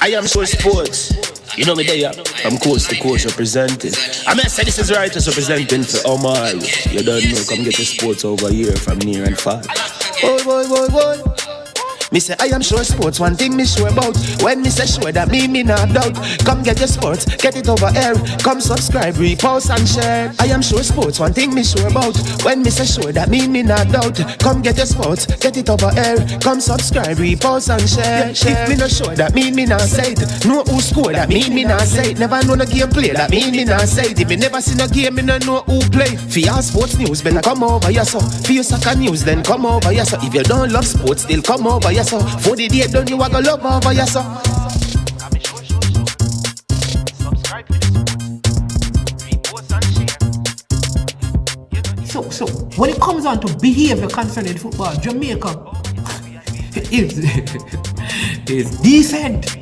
I am sure sports. You know me there, from coast to coast representing. I mean, I say this is righteous representing for Omar. You don't know, come get your sports over here from near and far. Boy. Me say I am sure sports, one thing me sure about. When me say sure, that me not doubt. Come get your sports, get it over here. Come subscribe, repost and share. I am sure sports, one thing me sure about. When me say sure, that me not doubt. Come get your sports, get it over here. Come subscribe, repost and share. If me not sure, that me not say it. Know who score, that me not say it. Never know no game play, that me not say it. If me never see no game, me no know who play. For your sports news, better come over here so. For your soccer news, then come over here so. If you don't love sports, still come over here so. For the day done, you are gonna love over here so. So when it comes on to behavior concerning football, Jamaica is decent.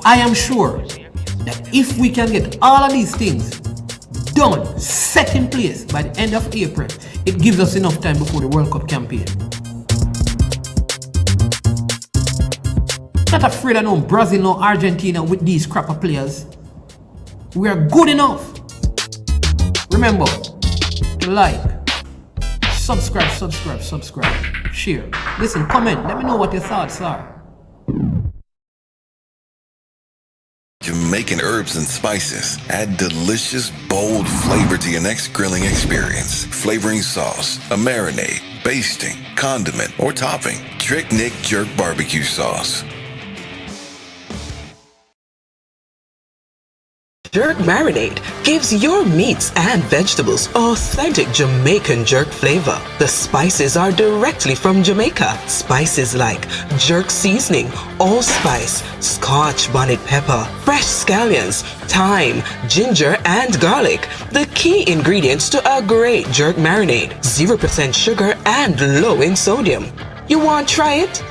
I am sure that if we can get all of these things done, set in place by the end of April, it gives us enough time before the World Cup campaign. Not afraid of no Brazil, no Argentina with these crap of players. We are good enough. Remember, like, subscribe, share. Listen, comment, let me know what your thoughts are. Jamaican herbs and spices add delicious, bold flavor to your next grilling experience. Flavoring sauce, a marinade, basting, condiment, or topping. Trick Nick Jerk Barbecue Sauce. Jerk Marinade gives your meats and vegetables authentic Jamaican jerk flavor. The spices are directly from Jamaica. Spices like jerk seasoning, allspice, Scotch bonnet pepper, fresh scallions, thyme, ginger, and garlic. The key ingredients to a great jerk marinade. 0% sugar and low in sodium. You want to try it?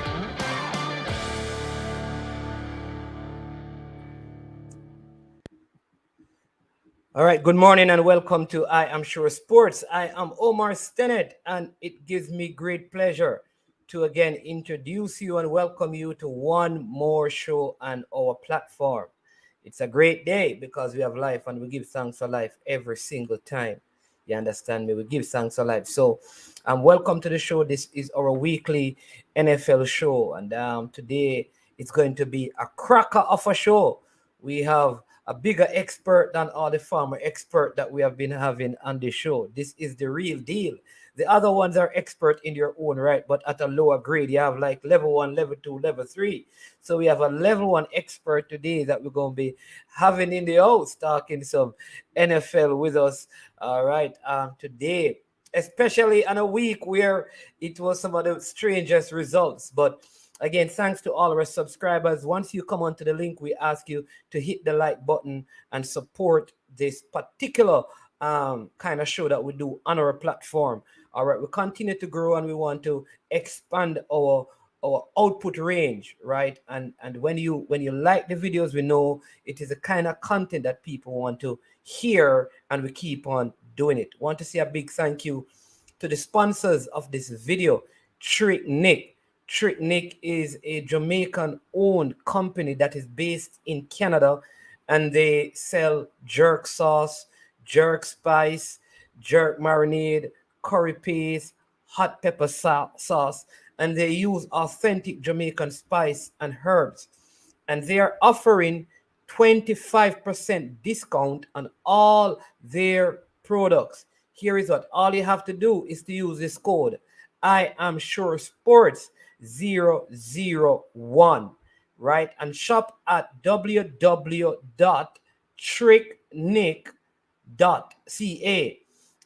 All right, good morning and welcome to I Am Sure Sports. I am Omar Stennett, and it gives me great pleasure to again introduce you and welcome you to one more show on our platform. It's a great day because we have life and we give thanks for life every single time. You understand me? We give thanks for life. So, welcome to the show. This is our weekly NFL show, and today it's going to be a cracker of a show. We have a bigger expert than all the former expert that we have been having on the show. This is the real deal. The other ones are expert in their own right, but at a lower grade. You have like level 1, level 2, level 3. So we have a level 1 expert today that we're going to be having in the house talking some NFL with us. All right. Today, especially on a week where it was some of the strangest results, but again, thanks to all our subscribers. Once you come onto the link, we ask you to hit the like button and support this particular kind of show that we do on our platform. All right, we continue to grow and we want to expand our output range, right? And when you like the videos, we know it is the kind of content that people want to hear, and we keep on doing it. Want to say a big thank you to the sponsors of this video, Trick Nick. Trick Nick is a Jamaican-owned company that is based in Canada, and they sell jerk sauce, jerk spice, jerk marinade, curry paste, hot pepper sauce, and they use authentic Jamaican spice and herbs. And they are offering 25% discount on all their products. Here is what all you have to do is to use this code. I am sure sports 001, right? And shop at www.tricknick.ca.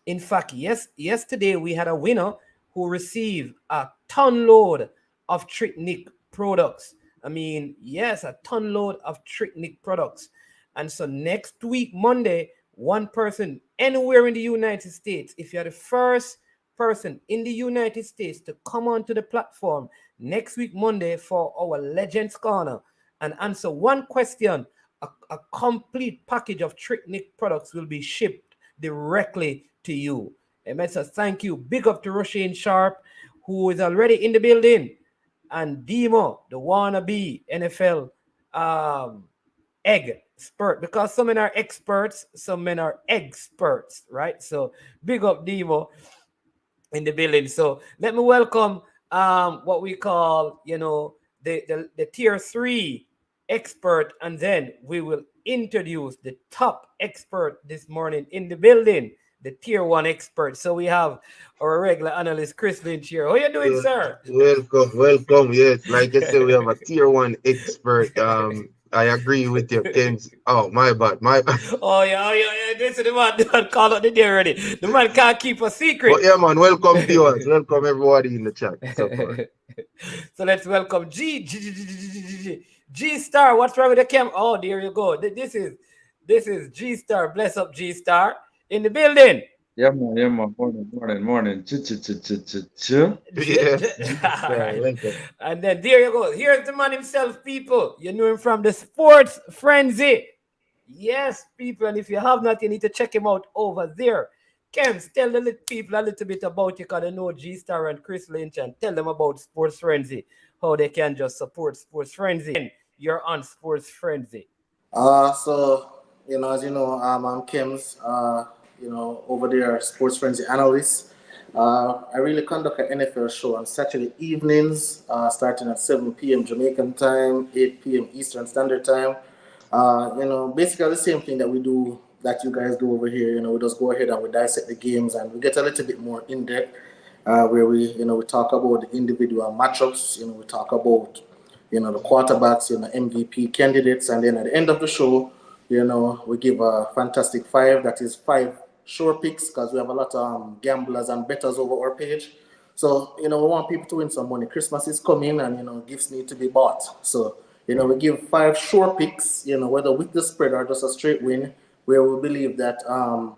In fact, yesterday we had a winner who received a ton load of Trick Nick products. I mean, yes, a ton load of Trick Nick products. And so next week, Monday, one person anywhere in the United States, if you're the first person in the United States to come onto the platform next week, Monday, for our Legends Corner and answer one question, a complete package of Trick Nick products will be shipped directly to you. Amen. So thank you. Big up to Roshane Sharp, who is already in the building. and Demo, the wannabe NFL expert, because some men are experts, some men are experts, right? So big up Demo in the building. So let me welcome what we call, the tier 3 expert, and then we will introduce the top expert this morning in the building, the tier 1 expert. So we have our regular analyst Chris Lynch here. How you doing, sir? Welcome. Yes, like I said, we have a tier 1 expert. I agree with you, Kens. Oh, my bad. Oh yeah. This is the man call out the day already. The man can't keep a secret. But yeah, man, welcome viewers. Welcome everybody in the chat. So let's welcome G Star. What's wrong with the cam? Oh, there you go. This is G Star. Bless up G Star in the building. Yeah, man. Morning. Welcome. And then there you go. Here's the man himself, people. You know him from the Sports Frenzy. Yes, people. And if you have not, you need to check him out over there. Kems, tell the people a little bit about you, because they know G Star and Chris Lynch, and tell them about Sports Frenzy, how they can just support Sports Frenzy. You're on Sports Frenzy. So, as you know, I'm Kems, over there, Sports Frenzy analyst. I really conduct an NFL show on Saturday evenings, starting at 7 p.m. Jamaican time, 8 p.m. Eastern Standard Time. Basically the same thing that we do, that you guys do over here. We just go ahead and we dissect the games, and we get a little bit more in depth, where we talk about the individual matchups. We talk about the quarterbacks, MVP candidates, and then at the end of the show, we give a fantastic 5. That is 5 sure picks, because we have a lot of gamblers and bettors over our page. So we want people to win some money. Christmas is coming, and gifts need to be bought. So we give 5 sure picks, whether with the spread or just a straight win, where we believe that our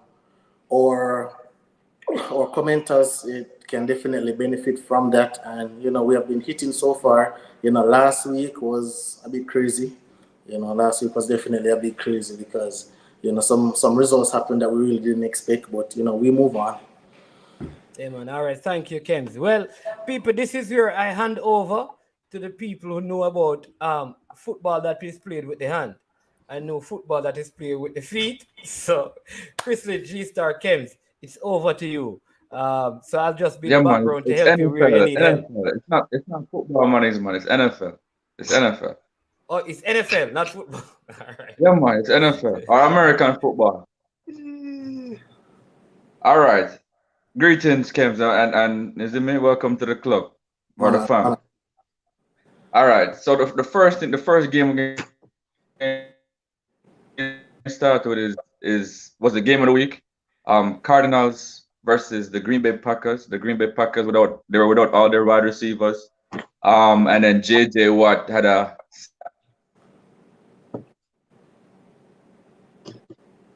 commenters can definitely benefit from that. And we have been hitting so far. Last week was a bit crazy. Last week was definitely a bit crazy, because some results happened that we really didn't expect. But we move on. Yeah, man. All right, thank you, Kems. Well, people, this is where I hand over to the people who know about football that is played with the hand. I know football that is played with the feet. So, Chris Lynch, G Star, Kems, it's over to you. So I'll just be the background to help you where you need help. It's not football monies, man. It's NFL. It's NFL. Oh, it's NFL, not football. All right. Yeah, man. It's NFL or American football. All right. Greetings, Kems, and Nizimi, welcome to the club or the family. All right. So the first game we're going to start with was the game of the week. Cardinals versus the Green Bay Packers. The Green Bay Packers were without all their wide receivers. And then JJ Watt had a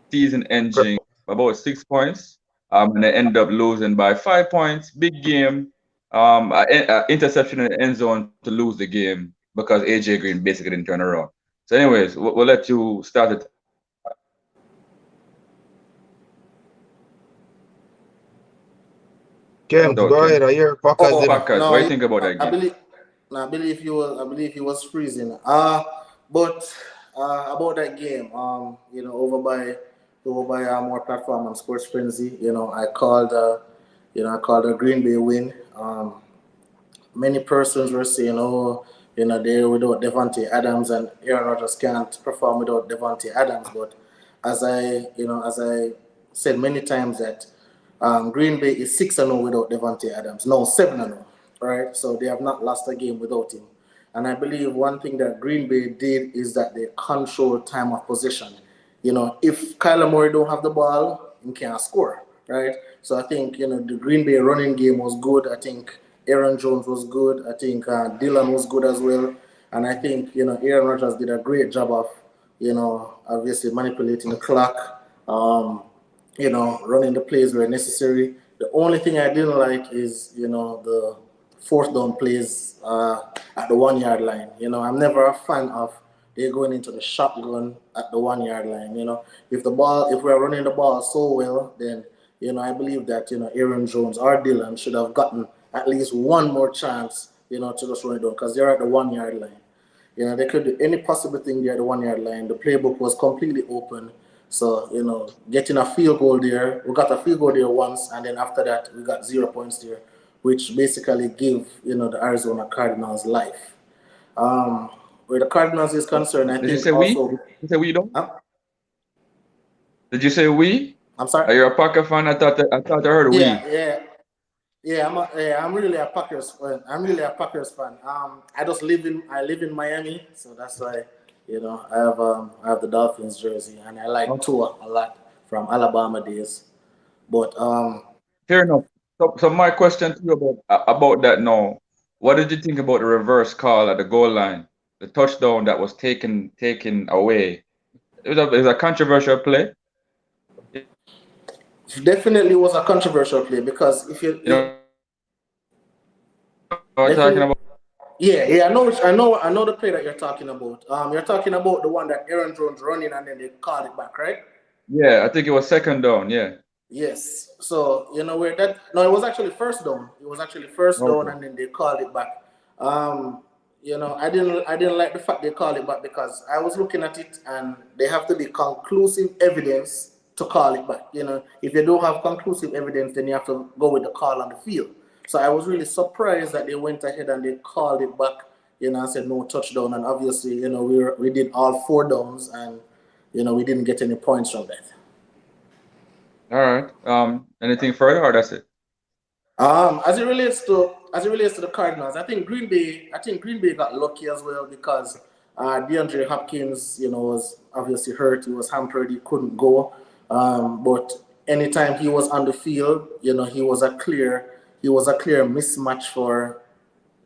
season-ending about 6 points. And they ended up losing by 5 points. Big game. Interception in the end zone to lose the game because AJ Green basically didn't turn around. So, anyways, we'll let you start it. Ken, go ahead. I hear Packers. Packers. What do you think about that game? I believe he was freezing. But about that game, over by more platform on Sports Frenzy, I called a Green Bay win. Many persons were saying, they're without Devontae Adams, and Aaron Rodgers can't perform without Devontae Adams. But as I said many times, that Green Bay is 6-0 without Devontae Adams. No, 7-0, right? So they have not lost a game without him. And I believe one thing that Green Bay did is that they control time of possession. If Kyler Murray don't have the ball, he can't score, right? So I think, the Green Bay running game was good. I think Aaron Jones was good. I think Dylan was good as well. And I think, Aaron Rodgers did a great job of, obviously manipulating the clock, running the plays where necessary. The only thing I didn't like is, the 4th down plays at the 1 yard line. I'm never a fan of they're going into the shotgun at the 1 yard line. If we're running the ball so well, then, I believe that, Aaron Jones or Dylan should have gotten at least one more chance to just run it down because they're at the 1 yard line. They could do any possible thing there at the 1 yard line. The playbook was completely open. So, getting a field goal there, we got a field goal there once, and then after that, we got 0 points there, which basically give, the Arizona Cardinals life. Where the Cardinals is concerned, I Did you think say we? also. Did you say we don't? Huh? Did you say we? I'm sorry? Are you a Packer fan? I thought I heard Yeah, we. yeah. I'm really a Packers fan. I just live in Miami, so that's why I have the Dolphins jersey, and I like Tua a lot from Alabama days. But Fair enough. So my question to you about that now, what did you think about the reverse call at the goal line, the touchdown that was taken away? It was a controversial play. definitely was a controversial play because if you You know what I'm talking definitely. about? Yeah, I know the play that you're talking about. You're talking about the one that Aaron Jones running and then they called it back, right? Yeah, I think it was second down. Yeah. Yes. So where that no, it was actually first down. It was actually first down Okay. and then they called it back. I didn't like the fact they called it back because I was looking at it and they have to be conclusive evidence to call it back. If you don't have conclusive evidence, then you have to go with the call on the field. So I was really surprised that they went ahead and they called it back, and said no touchdown. And obviously, we did all 4 downs and we didn't get any points from that. All right. Anything further, or that's it? As it relates to the Cardinals, I think Green Bay got lucky as well because DeAndre Hopkins, was obviously hurt. He was hampered. He couldn't go. But anytime he was on the field, he was a clear mismatch for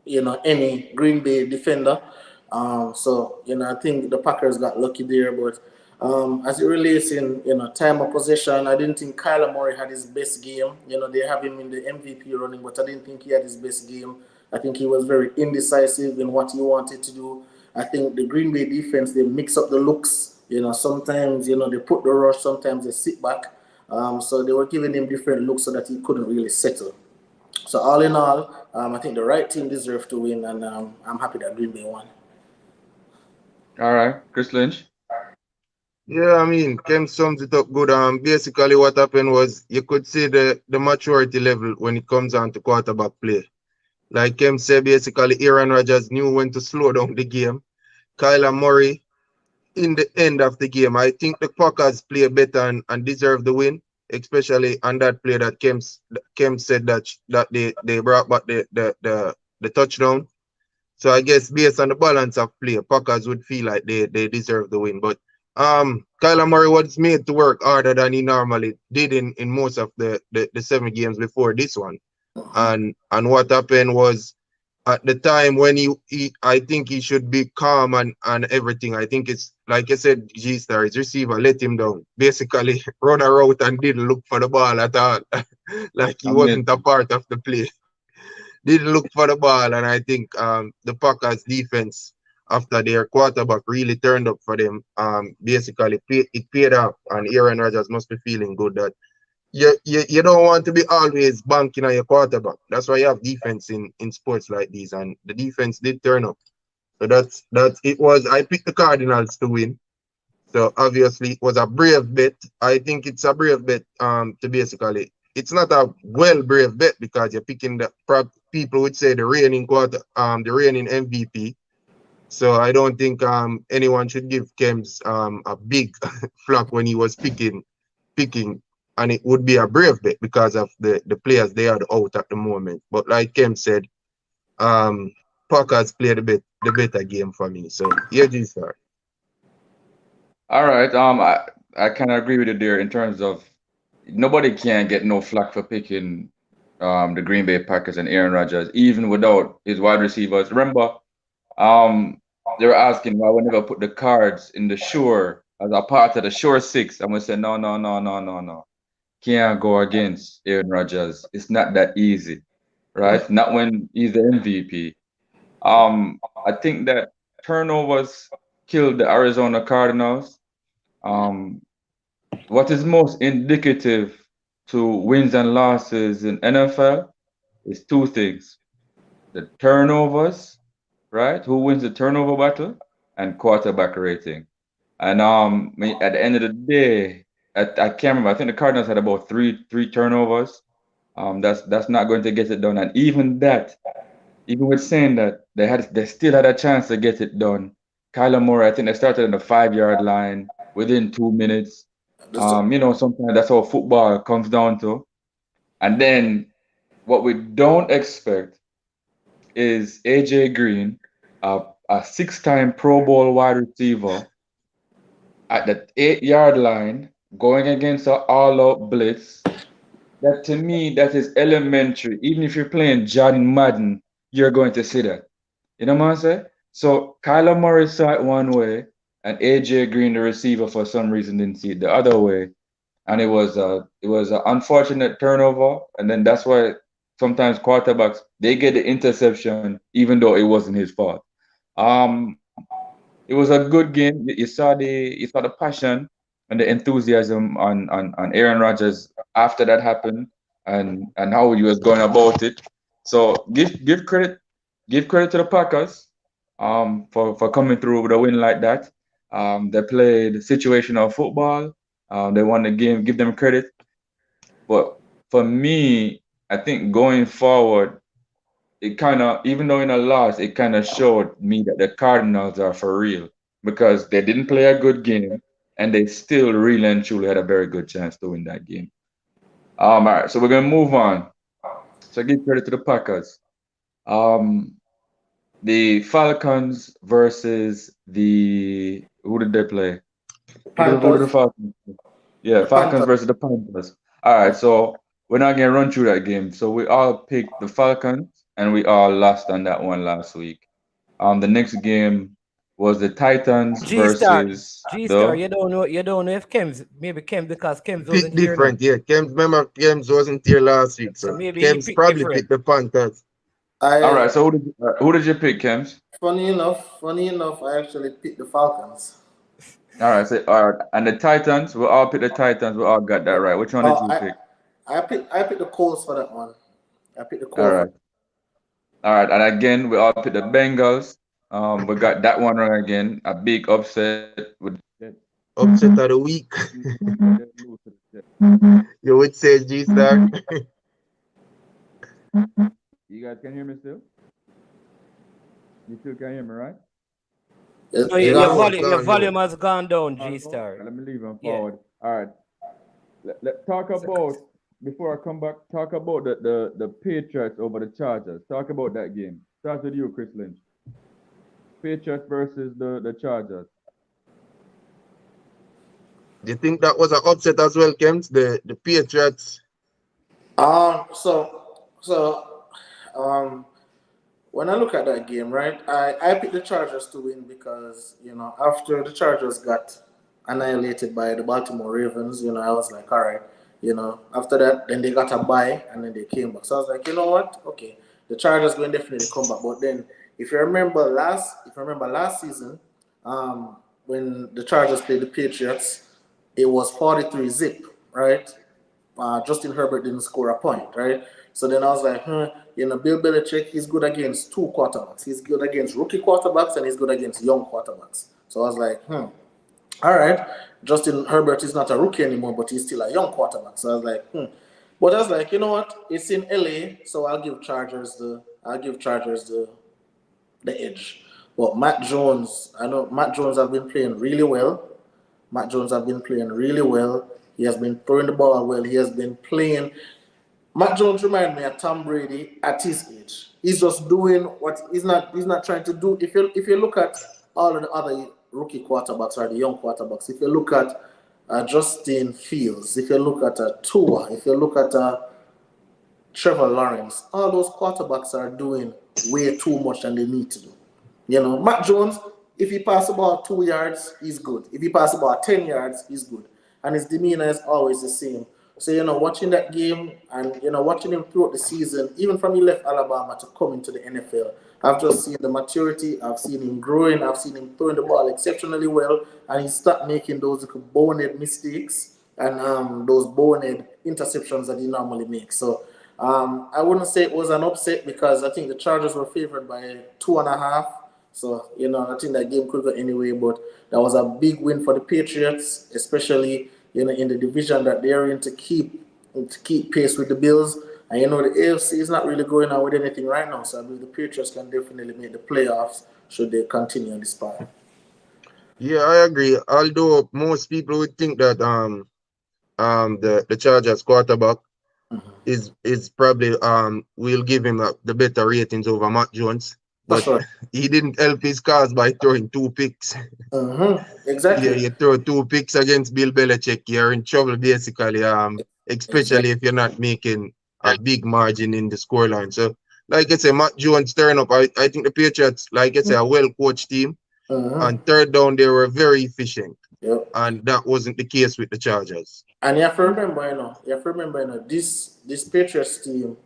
any Green Bay defender. So I think the Packers got lucky there, but as it relates in time of possession, I didn't think Kyler Murray had his best game. They have him in the MVP running, but I didn't think he had his best game. I think he was very indecisive in what he wanted to do. I think the Green Bay defense, they mix up the looks. Sometimes they put the rush, sometimes they sit back. So they were giving him different looks so that he couldn't really settle. So all in all, I think the right team deserved to win, and I'm happy that Green Bay won. All right, Chris Lynch. Yeah, I mean, Kem sums it up good. Basically what happened was you could see the maturity level when it comes on to quarterback play. Like Kem said, basically Aaron Rodgers knew when to slow down the game. Kyler Murray, in the end of the game, I think the Packers play better and deserve the win, especially on that play that Kem said that they brought back the touchdown. So I guess based on the balance of play, Packers would feel like they deserve the win. But Kyler Murray was made to work harder than he normally did in most of the 7 games before this one. And what happened was at the time when I think he should be calm and everything. I think it's like I said, G-Star, his receiver let him down. Basically run a route and didn't look for the ball at all. Like he wasn't a part of the play. Didn't look for the ball, and I think the Packers defense after their quarterback really turned up for them. Basically it paid off, and Aaron Rodgers must be feeling good that you don't want to be always banking on your quarterback. That's why you have defense in sports like these, and the defense did turn up. So that's it. Was I picked the Cardinals to win. So obviously it was a brave bet. I think it's a brave bet to basically, it's not a brave bet because you're picking the people would say the reigning MVP. So I don't think anyone should give Kems a big flop when he was picking, and it would be a brave bet because of the players they are out at the moment. But like Kem said, Packers played the better game for me. So yeah, G-Star. All right. I kind of agree with you there in terms of nobody can get no flack for picking the Green Bay Packers and Aaron Rodgers, even without his wide receivers. Remember, they were asking why we never put the cards in the Sure as a part of the Sure Six. I'm gonna say no, no, no, no, no, no. Can't go against Aaron Rodgers. It's not that easy, right? Not when he's the MVP. I think that turnovers killed the Arizona Cardinals. What is most indicative to wins and losses in NFL is 2 things. the turnovers, right? Who wins the turnover battle and quarterback rating. And at the end of the day, I can't remember. I think the Cardinals had about three turnovers. That's not going to get it done. And even that, even with saying that, they still had a chance to get it done. Kyler Murray, I think they started on the 5-yard line within 2 minutes. Sometimes that's how football comes down to. And then what we don't expect is AJ Green, a 6-time Pro Bowl wide receiver, at the 8-yard line going against an all-out blitz. That, to me, that is elementary. Even if you're playing John Madden, you're going to see that. You know what I'm saying? So Kyler Murray saw it one way, and AJ Green, the receiver, for some reason didn't see it the other way, and it was an unfortunate turnover. And then that's why sometimes quarterbacks, they get the interception even though it wasn't his fault. It was a good game. You saw the passion and the enthusiasm on Aaron Rodgers after that happened, and how he was going about it. So give credit to the Packers for coming through with a win like that. They played situational football. They won the game. Give them credit. But for me, I think going forward, it kind of, even though in a loss, it kind of showed me that the Cardinals are for real because they didn't play a good game and they still really and truly had a very good chance to win that game. All right, so we're gonna move on. So give credit to the Packers. The Falcons versus who did they play? Who did the Panthers. Falcons play? Yeah, The Falcons Panthers. versus the Panthers. All right, so we're not gonna run through that game. So we all picked the Falcons, and we all lost on that one last week. The next game was the Titans G Star, versus G Star. the. You don't know if Kems because Kems Pick wasn't here now. different, yeah. Remember, Kems wasn't here last week, So so maybe he Kems picked probably different. picked the Panthers. All I right, so who did you pick, Kems? funny enough, I actually picked the Falcons. All right, so all right, and the Titans. We all picked the Titans. We all got that right. Which one did Oh, you pick? I picked the Colts for that one. I picked the All Colts. right. All right, and again, we all picked the Bengals. We got that one right again. A big upset with Upset of the week. You would say G Star. You guys can hear me still? You still can hear me, right? No, It's Yeah, your gone. no, it's volume, your gone volume low. has gone down, Oh, G no? Star. Let me leave them Yeah. forward. All right. Let's talk about, before I come back, talk about the Patriots over the Chargers. Talk about that game. Start with you, Chris Lynch. Patriots versus the Chargers. Do you think that was an upset as well, Kems? The Patriots. So when I look at that game, right, I picked the Chargers to win because after the Chargers got annihilated by the Baltimore Ravens, I was like, all right, after that, then they got a bye and then they came back. So I was like, you know what? Okay, the Chargers will definitely come back. But then, if you remember last season, when the Chargers played the Patriots, it was 43 zip, right? Justin Herbert didn't score a point, right? So then I was like, Bill Belichick, he's good against two quarterbacks. He's good against rookie quarterbacks and he's good against young quarterbacks. So I was like, all right, Justin Herbert is not a rookie anymore, but he's still a young quarterback. So I was like, But I was like, you know what? It's in LA, so I'll give Chargers the edge. But Matt Jones, I know Matt Jones has been playing really well. He has been throwing the ball well. He has been playing. Matt Jones reminds me of Tom Brady at his age. He's just doing what he's not trying to do. If you look at all of the other rookie quarterbacks or the young quarterbacks, if you look at Justin Fields, if you look at Tua, if you look at Trevor Lawrence, all those quarterbacks are doing way too much than they need to do. Matt Jones, if he passes about 2 yards, he's good. If he passes about 10 yards, he's good. And his demeanor is always the same. So, watching that game and, watching him throughout the season, even from he left Alabama to come into the NFL, I've just seen the maturity. I've seen him growing. I've seen him throwing the ball exceptionally well. And he stopped making those bonehead mistakes and those bonehead interceptions that he normally makes. So, I wouldn't say it was an upset because I think the Chargers were favored by 2.5. So, I think that game could go anyway, but that was a big win for the Patriots, especially, in the division that they're in to keep pace with the Bills. And the AFC is not really going out with anything right now. So I believe the Patriots can definitely make the playoffs should they continue on this path. Yeah, I agree. Although most people would think that the Chargers quarterback is probably we'll give him the better ratings over Matt Jones, For but sure. he didn't help his cause by throwing 2 picks. Yeah, Exactly. you throw 2 picks against Bill Belichick, you're in trouble basically. Especially Exactly. if you're not making a big margin in the scoreline. So, like I say, Matt Jones turn up. I think the Patriots, like I say, a well coached team. On third down, they were very efficient, Yep. and that wasn't the case with the Chargers. And you have to remember, this Patriots team,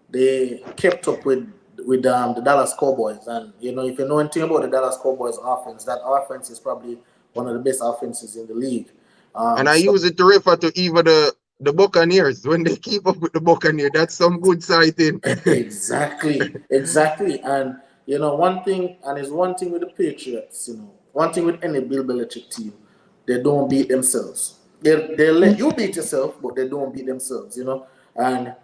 they kept up with the Dallas Cowboys, and if you know anything about the Dallas Cowboys offense, that offense is probably one of the best offenses in the league. And I So use it to refer to even the Buccaneers when they keep up with the Buccaneers. That's some good sighting. exactly, and one thing with the Patriots, one thing with any Bill Belichick team, they don't beat themselves. They let you beat yourself, but they don't beat themselves. And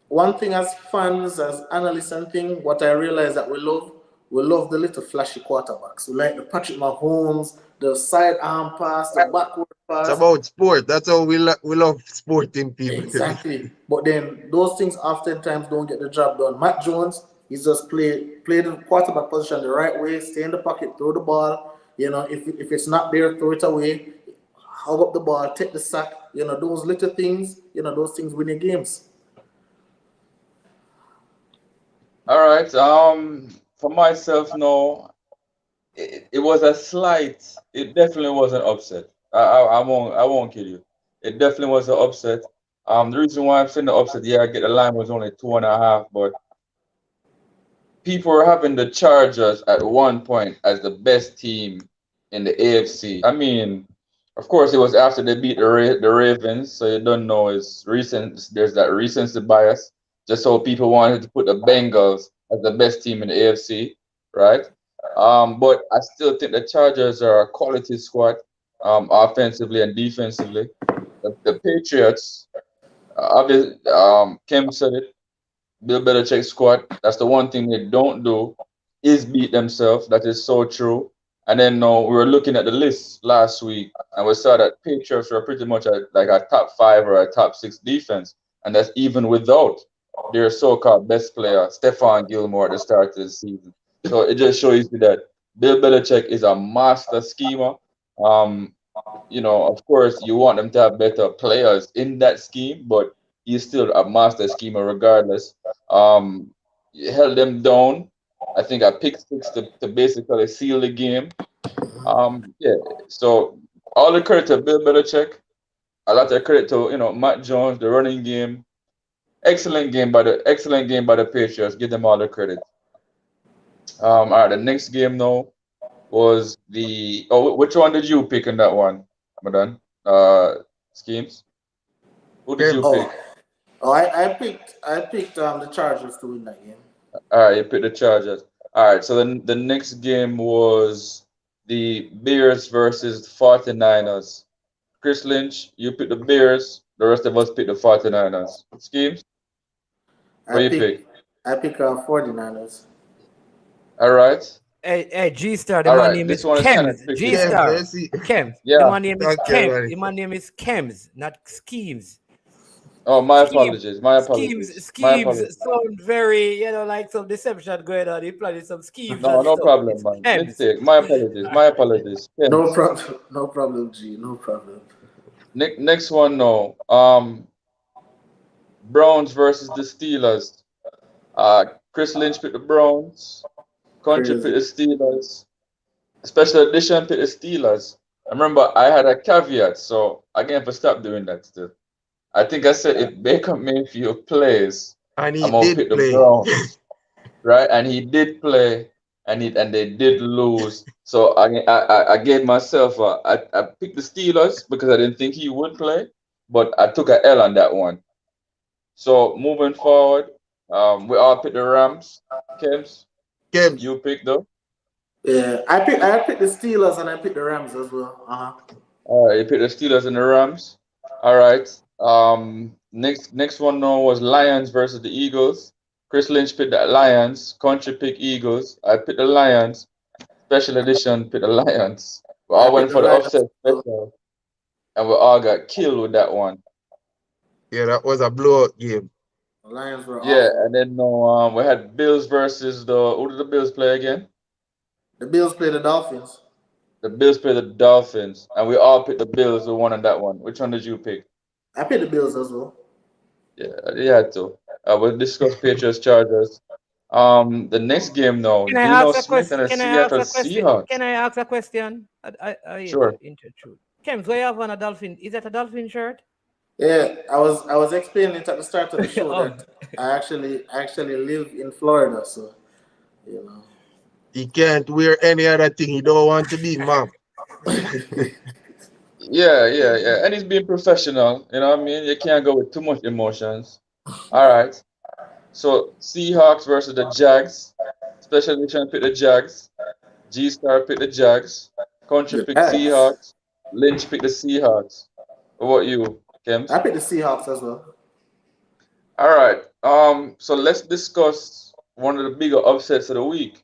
one thing as fans, as analysts and thing, what I realize that we love the little flashy quarterbacks. We like the Patrick Mahomes, the side arm pass, the backward It's pass. about sport. That's how we love sporting people to be. Exactly. But then those things oftentimes don't get the job done. Matt Jones, he's just play the quarterback position the right way, stay in the pocket, throw the ball. If it's not there, throw it away. Hug up the ball, take the sack. Those little things, those things win your games. All right. For myself, no, it was a slight. It definitely was an upset. I won't kill you. It definitely was an upset. The reason why I'm saying the upset, yeah, I get the line was only 2.5, but people were having the Chargers at one point as the best team in the AFC. I mean, of course, it was after they beat the Ravens, so you don't know it's recent. There's that recency bias, just so people wanted to put the Bengals as the best team in the AFC, right? But I still think the Chargers are a quality squad, offensively and defensively. The Patriots, obviously, Kim said it. Bill Belichick squad. That's the one thing they don't do is beat themselves. That is so true. And then no, we were looking at the list last week, and we saw that Patriots were pretty much like a top 5 or a top 6 defense, and that's even without their so-called best player, Stephon Gilmore, at the start of the season. So it just shows you that Bill Belichick is a master schemer. Um, of course, you want them to have better players in that scheme, but he's still a master schemer regardless. He held them down. I think I picked 6 to basically seal the game. Yeah. So all the credit to Bill Belichick. A lot of credit to Matt Jones, the running game. Excellent game by the Patriots. Give them all the credit. All right, the next game now was which one did you pick in that one, Madan? Schemes. Who did you Oh, pick? I picked the Chargers to win that game. All right, you picked the Chargers. All right, so then the next game was the Bears versus the 49ers. Chris Lynch, you picked the Bears. The rest of us picked the 49ers. Schemes, I what you pick pick? I pick 49ers. All right. Hey, G Star, the All man right. name This is one is kind of Kems. G tricky. Kev, Star. let's see. Kems. The Yeah. man name is Okay, Kems. man. The man name is Kems, not Schemes. Oh, my Scheme, apologies. My schemes, apologies. My schemes apologies. sound very, like some deception going on. He planning some schemes No, and no stuff. problem, It's man. Kems. Mistake. My apologies. My apologies. No Thanks. problem. No problem, G. No problem. Next one now. Browns versus the Steelers. Chris Lynch picked the Browns. Country picked Crazy. the Steelers. Special edition picked the Steelers. I remember I had a caveat, so I can't stop doing that still. I think I said if Baker Mayfield plays, And he I'm gonna did pick the play. Browns, right? And he did play, and they did lose. So I gave myself I picked the Steelers because I didn't think he would play, but I took a L on that one. So moving forward, we all pick the Rams. Kems, Kems, you pick though. Yeah, I picked the Steelers and I picked the Rams as well. All right, you pick the Steelers and the Rams. All right. Next one now was Lions versus the Eagles. Chris Lynch picked the Lions. Country picked Eagles. I picked the Lions. Special edition picked the Lions. We I all picked went the for the Lions. upset special, and we all got killed with that one. yeah, that was a blowout game. The Lions were Yeah, awful. and then we had Bills versus the who did the Bills play again? The Bills play the Dolphins. The Bills play the Dolphins, and we all picked the Bills. We won on that one. Which one did you pick? I picked the Bills as well. Yeah, you had to. We'll discuss Patriots Chargers. The next game now, Can I Geno ask a Smith and question? the Can I ask Seattle a question? Seahawks. Can I ask a question? I hate Sure. to intrude. Kems, what you have on a dolphin? Is that a dolphin shirt? Yeah, I was explaining it at the start of the show Oh. that I actually live in Florida, so you know. He can't wear any other thing. He don't want to be mom. Yeah. And he's being professional. You know what I mean? You can't go with too much emotions. All right. So Seahawks versus the Jags. Special edition pick the Jags. G Star pick the Jags. Country The pick Jags. Seahawks. Lynch pick the Seahawks. What about you, I Kems? picked the Seahawks as well. All right. So let's discuss one of the bigger upsets of the week.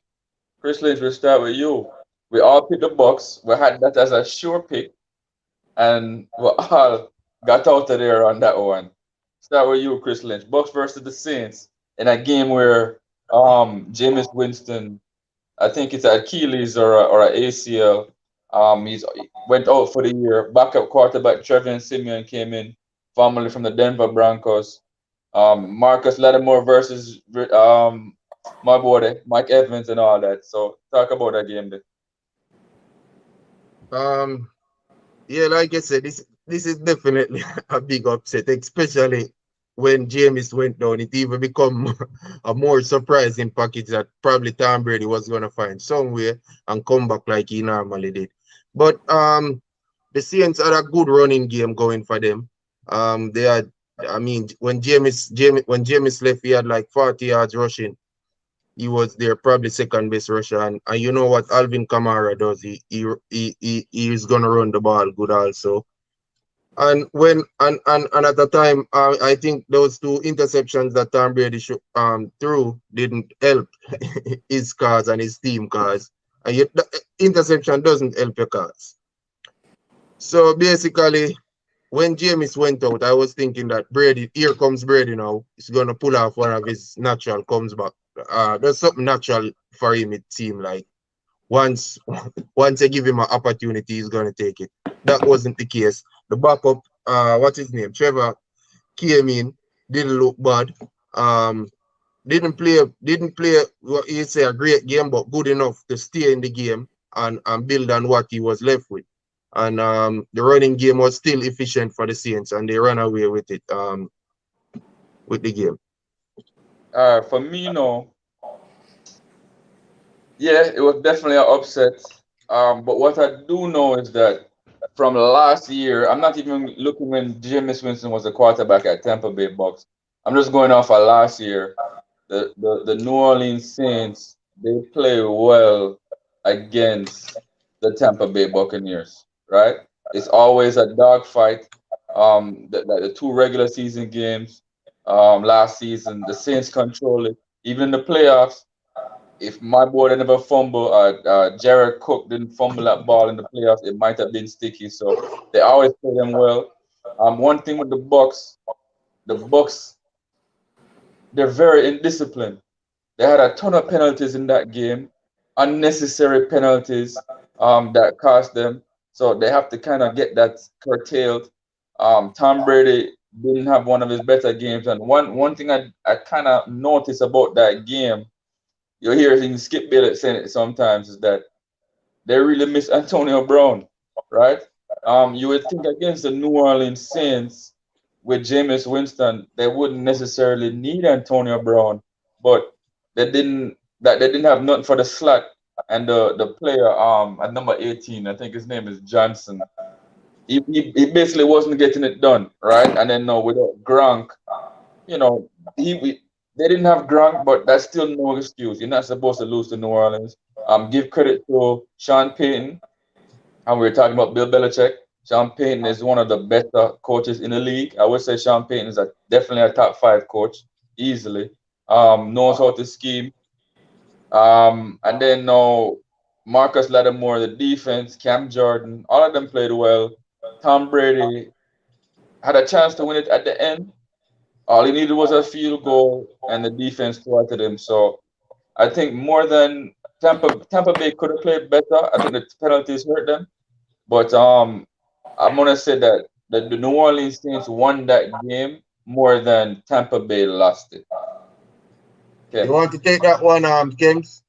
Chris Lynch, we'll start with you. We all picked the Bucs. We had that as a sure pick, and we all got out of there on that one. Start with you, Chris Lynch. Bucs versus the Saints in a game where Jameis Winston, I think it's Achilles or a ACL. He's went out for the year. Backup quarterback Trevor Simeon came in, formerly from the Denver Broncos. Marcus Lattimore versus my boy Mike Evans and all that. So talk about that game there. Yeah, like I said, this is definitely a big upset, especially when James went down. It even become a more surprising package that probably Tom Brady was gonna find somewhere and come back like he normally did. But the Saints had a good running game going for them. They had, I mean, when James left, he had like 40 yards rushing. He was their probably second best rusher, and you know what Alvin Kamara does? He is gonna run the ball good also. And when and at the time, I think those two interceptions that Tom Brady threw didn't help his cause and his team cause. And yet, the interception doesn't help your cause. So basically, when James went out, I was thinking that Brady, here comes Brady now. He's gonna pull off one of his natural comes back. There's something natural for him, it seemed like. Once once I give him an opportunity, he's gonna take it. That wasn't the case. The backup, what's his name? Trevor came in, didn't look bad. Didn't play what you say a great game, but good enough to stay in the game and build on what he was left with. And the running game was still efficient for the Saints, and they ran away with it with the game. For me, no. Yeah, it was definitely an upset. But what I do know is that from last year, I'm not even looking when Jameis Winston was a quarterback at Tampa Bay Bucks. I'm just going off of last year. The New Orleans Saints, they play well against the Tampa Bay Buccaneers, right? It's always a dogfight. The two regular season games last season, the Saints control it. Even in the playoffs, if my boy didn't have a fumble, Jared Cook didn't fumble that ball in the playoffs, it might have been sticky. So they always play them well. One thing with the Bucks, they're very indisciplined. They had a ton of penalties in that game, unnecessary penalties that cost them. So they have to kind of get that curtailed. Tom Brady didn't have one of his better games, and one thing I kind of noticed about that game, you hear him Skip Bayless saying it sometimes, is that they really miss Antonio Brown, right? You would think against the New Orleans Saints with Jameis Winston, they wouldn't necessarily need Antonio Brown, but they didn't have nothing for the slot, and the player at number 18, I think his name is Johnson. He basically wasn't getting it done, right? And then without Gronk, you know, they didn't have Gronk, but that's still no excuse. You're not supposed to lose to New Orleans. Give credit to Sean Payton, and we were talking about Bill Belichick. Sean Payton is one of the better coaches in the league. I would say Sean Payton is definitely a top 5 coach, easily. Knows how to scheme. And then now Marcus Lattimore, the defense, Cam Jordan, all of them played well. Tom Brady had a chance to win it at the end. All he needed was a field goal, and the defense thwarted him. So I think more than Tampa Bay could have played better. I think the penalties hurt them. But I'm gonna say that the New Orleans Saints won that game more than Tampa Bay lost it. You Okay. want to take that one, James?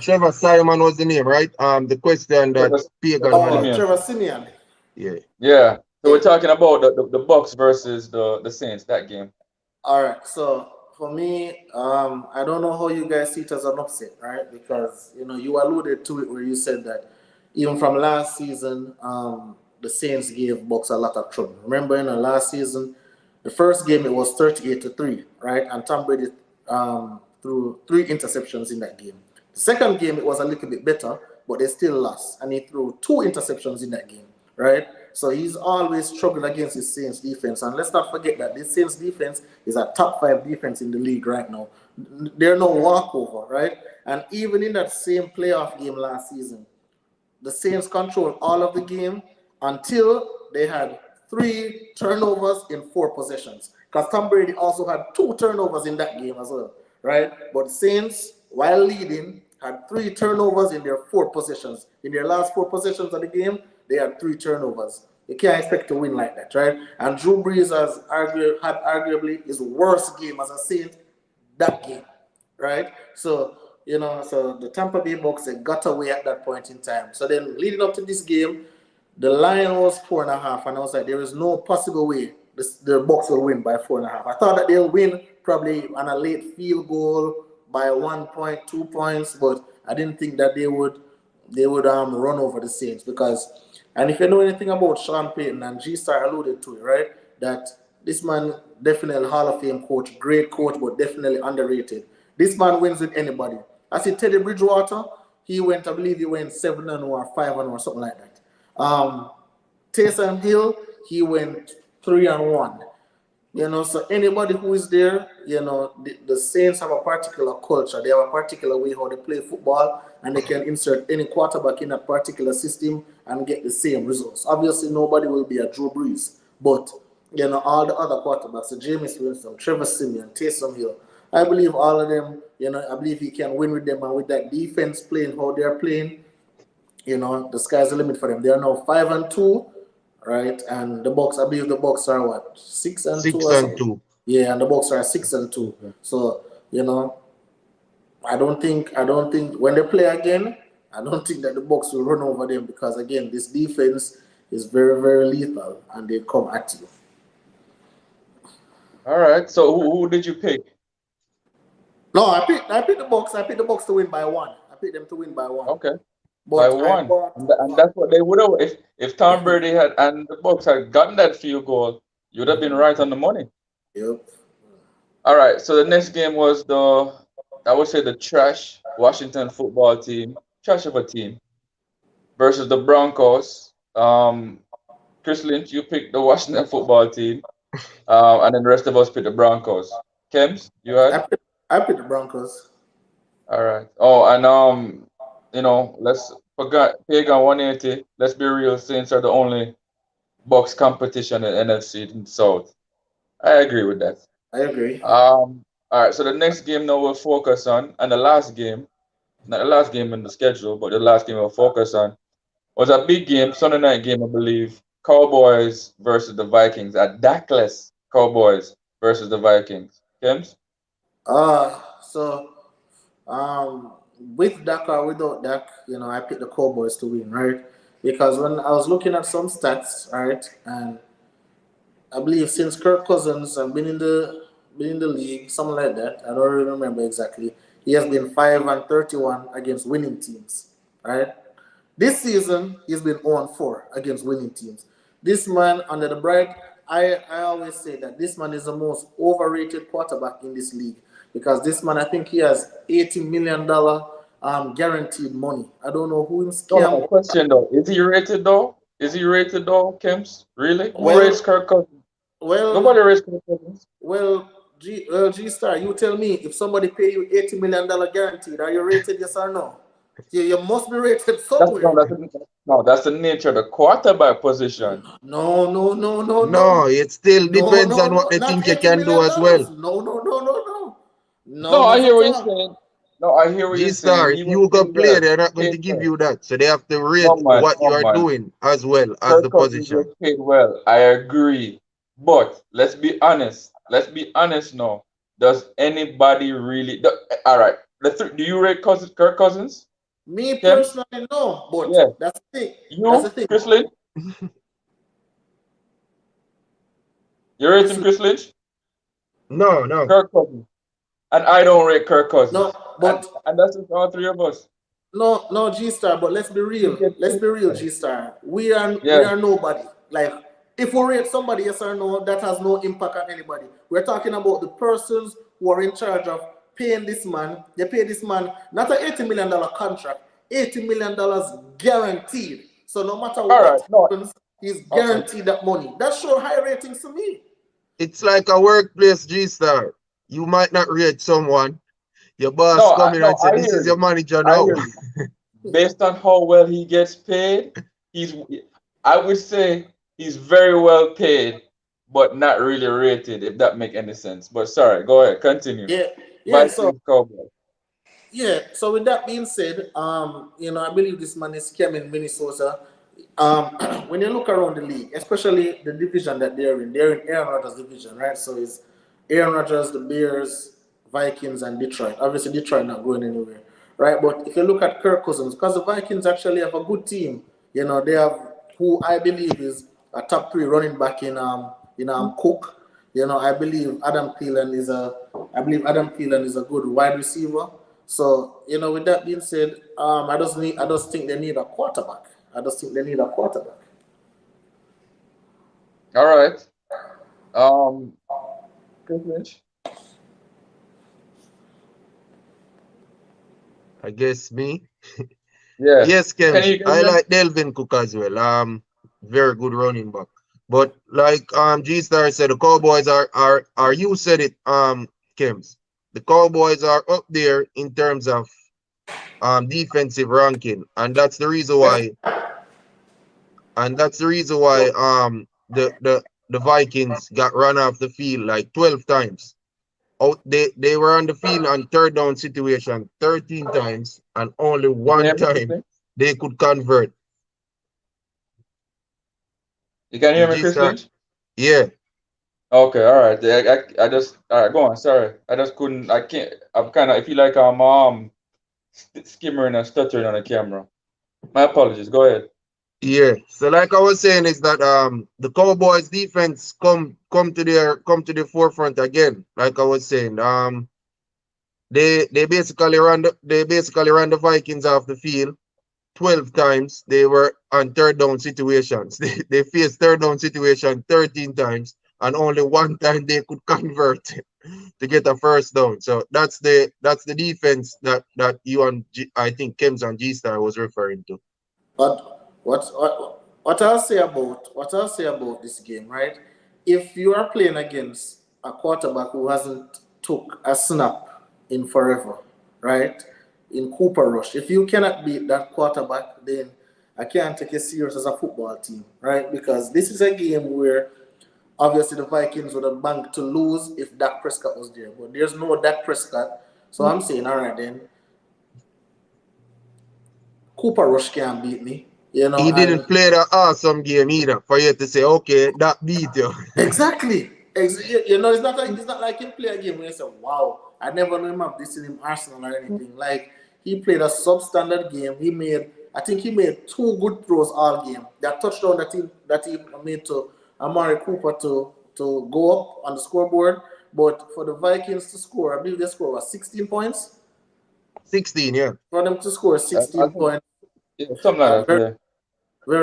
Trevor Simon was the name, right? The question that Pagan had. Trevor Simeon. Yeah. Yeah. So we're talking about the Bucs versus the Saints, that game. All right. So for me, I don't know how you guys see it as an upset, right? Because you alluded to it where you said that even from last season, the Saints gave Bucs a lot of trouble. Remember, last season, the first game it was 38-3, right? And Tom Brady threw 3 interceptions in that game. The second game it was a little bit better, but they still lost, and he threw 2 interceptions in that game, right? So he's always struggled against his Saints defense. And let's not forget that this Saints defense is a top 5 defense in the league right now. They're no walkover, right? And even in that same playoff game last season, the Saints controlled all of the game until they had 3 turnovers in 4 possessions. Because Tom Brady also had 2 turnovers in that game as well, right? But the Saints, while leading, had 3 turnovers in their 4 possessions. In their last 4 possessions of the game, they had 3 turnovers. You can't expect to win like that, right? And Drew Brees had arguably his worst game as a Saint that game, right? So, so the Tampa Bay Bucs, they got away at that point in time. So then leading up to this game, the line was 4.5, and I was like, there is no possible way the Bucs will win by 4.5. I thought that they'll win probably on a late field goal by 1 point, 2 points, but I didn't think that they would run over the Saints because, and if you know anything about Sean Payton, and G-Star alluded to it, right, that this man definitely Hall of Fame coach, great coach, but definitely underrated. This man wins with anybody. I see Teddy Bridgewater, I believe he went 7-0 or 5-0 or something like that. Taysom Hill, he went 3-1. So anybody who is there, the Saints have a particular culture. They have a particular way how they play football, and they can insert any quarterback in a particular system and get the same results. Obviously, nobody will be a Drew Brees, but all the other quarterbacks, so Jameis Winston, Trevor Simeon, Taysom Hill, I believe all of them, I believe he can win with them, and with that defense playing how they're playing, the sky's the limit for them. They are now 5-2. Right, and the Bucs, I believe the Bucs are what, 6-2? 6-2. Yeah, and the Bucs are 6-2. So I don't think when they play again, I don't think that the Bucs will run over them because again, this defense is very, very lethal, and they come at you. All right. So who did you pick? No, I picked the Bucs. I picked the Bucs to win by 1. I picked them to win by 1. Okay. But By 1. And that's what they would have if Tom Brady had and the Bucs had gotten that field goal, you'd have been right on the money. Yep. All right. So the next game was I would say the trash Washington football team, trash of a team, versus the Broncos. Chris Lynch, you picked the Washington football team, and then the rest of us picked the Broncos. Kems, you had? I picked the Broncos. All right. Oh, and let's forget Pagan 180. Let's be real, Saints are the only Bucs competition in NFC in the South. I agree with that. I agree. All right. So the next game now we'll focus on, and the last game, not the last game in the schedule, but the last game we'll focus on was a big game, Sunday night game, I believe. Cowboys versus the Vikings. A Dakless Cowboys versus the Vikings. Kems? With Dak or without Dak, I picked the Cowboys to win, right? Because when I was looking at some stats, right, and I believe since Kirk Cousins has been in the league, something like that, I don't really remember exactly. He has been 5-31 against winning teams, right? This season, he's been 0-4 against winning teams. This man, under the bright I always say that this man is the most overrated quarterback in this league because this man, I think he has $80 million guaranteed money. I don't know who him No, no, scam. question though. Is he rated though? Is he rated though, Kems? Really? Who rates Well, Kirk Cousins? well, Nobody rates Kirk Cousins. G Star, you tell me if somebody pay you $80 million guaranteed, are you rated yes or no? You must be rated That's no, somewhere. that's the nature of the quarterback position. No, no, no, no, No, no. it still No, depends no, on what no, they not think you eighty can do million as well. dollars. No, no, no, no, no. No, No, I not hear at what you're all. saying. No, I hear what you're G-Star, saying. if He was you go paid play, well. they're not going to Paid give well. you that. So they have to rate No man, what you no are man. doing as well as the Kirk Cousins position. was paid well. I agree. But let's be honest. Let's be honest now. Does anybody really? All right. Do you rate Kirk Cousins? Me Kems? personally, no. But Yeah. that's the thing. That's the You, thing. Chris Lynch? You're Chris, rating Chris Lynch? No, no. Kirk Cousins. And I don't rate Kirk no, Cousins. And, but and that's just all three of us. no, no, G Star. But let's be He real. gets Let's paid be real, well. G Star. We Yeah. are nobody. Like if we rate somebody yes or no, that has no impact on anybody. We're talking about the persons who are in charge of paying this man. They pay this man not an $80 million contract, $80 million guaranteed. So no matter All right. what No. happens, he's Okay. guaranteed that money. That show high ratings to me. It's like a workplace, G-Star. You might not rate someone. Your boss No, come in no, and say, I this hear is your you. manager I now. hear you. Based on how well he gets paid, I would say he's very well paid, but not really rated, if that make any sense. But sorry, go ahead, continue. Yeah, yeah. So Vikings, Cowboys. yeah. So with that being said, I believe this man is scamming Minnesota. When you look around the league, especially the division that they're in Aaron Rodgers' division, right? So it's Aaron Rodgers, the Bears, Vikings, and Detroit. Obviously, Detroit not going anywhere, right? But if you look at Kirk Cousins, because the Vikings actually have a good team, they have who I believe is a top three running back in Cook. I believe Adam Thielen is a good wide receiver. So, with that being said, I just think they need a quarterback. I just think they need a quarterback. All right. Chris Lynch. I guess me. Yeah. Yes, Can Kems. you I hear me? like Delvin Cook as well. Very good running back. But like G Star said, the Cowboys are you said it, Kems. The Cowboys are up there in terms of defensive ranking, and that's the reason why the Vikings got run off the field like 12 times. Oh, they were on the field on third down situation 13 times, and only You can one hear me, Chris time Lynch? they could convert. You can hear me, G Chris Star. Lynch? Yeah. Okay, all right. I just all right, go on. Sorry. I just couldn't I can't I'm kinda I feel like I'm skimmering and stuttering on the camera. My apologies. Go ahead. Yeah. So like I was saying is that the Cowboys defense come to the forefront again. Like I was saying. They basically ran the Vikings off the field 12 times. They were on third down situations. They faced third down situation 13 times, and only one time they could convert to get a first down. So that's the defense that you and I think Kems and G Star was referring to. But what I'll say about this game, right? If you are playing against a quarterback who hasn't took a snap in forever, right? In Cooper Rush, if you cannot beat that quarterback, then I can't take you serious as a football team, right? Because this is a game where obviously the Vikings would have banked to lose if Dak Prescott was there, but there's no Dak Prescott. So I'm saying, all right then, Cooper Rush can't beat me, He didn't and play the awesome game either for you to say, okay, that beat you. exactly. It's not like him play a game where you say, "Wow, I never knew him have this in him Arsenal or anything." Like he played a substandard game. I think he made two good throws all game. That touchdown that he made to Amari Cooper to go up on the scoreboard. But for the Vikings to score, I believe they scored 16 points. 16, yeah. For them to score I 16 think points, yeah, something like that. very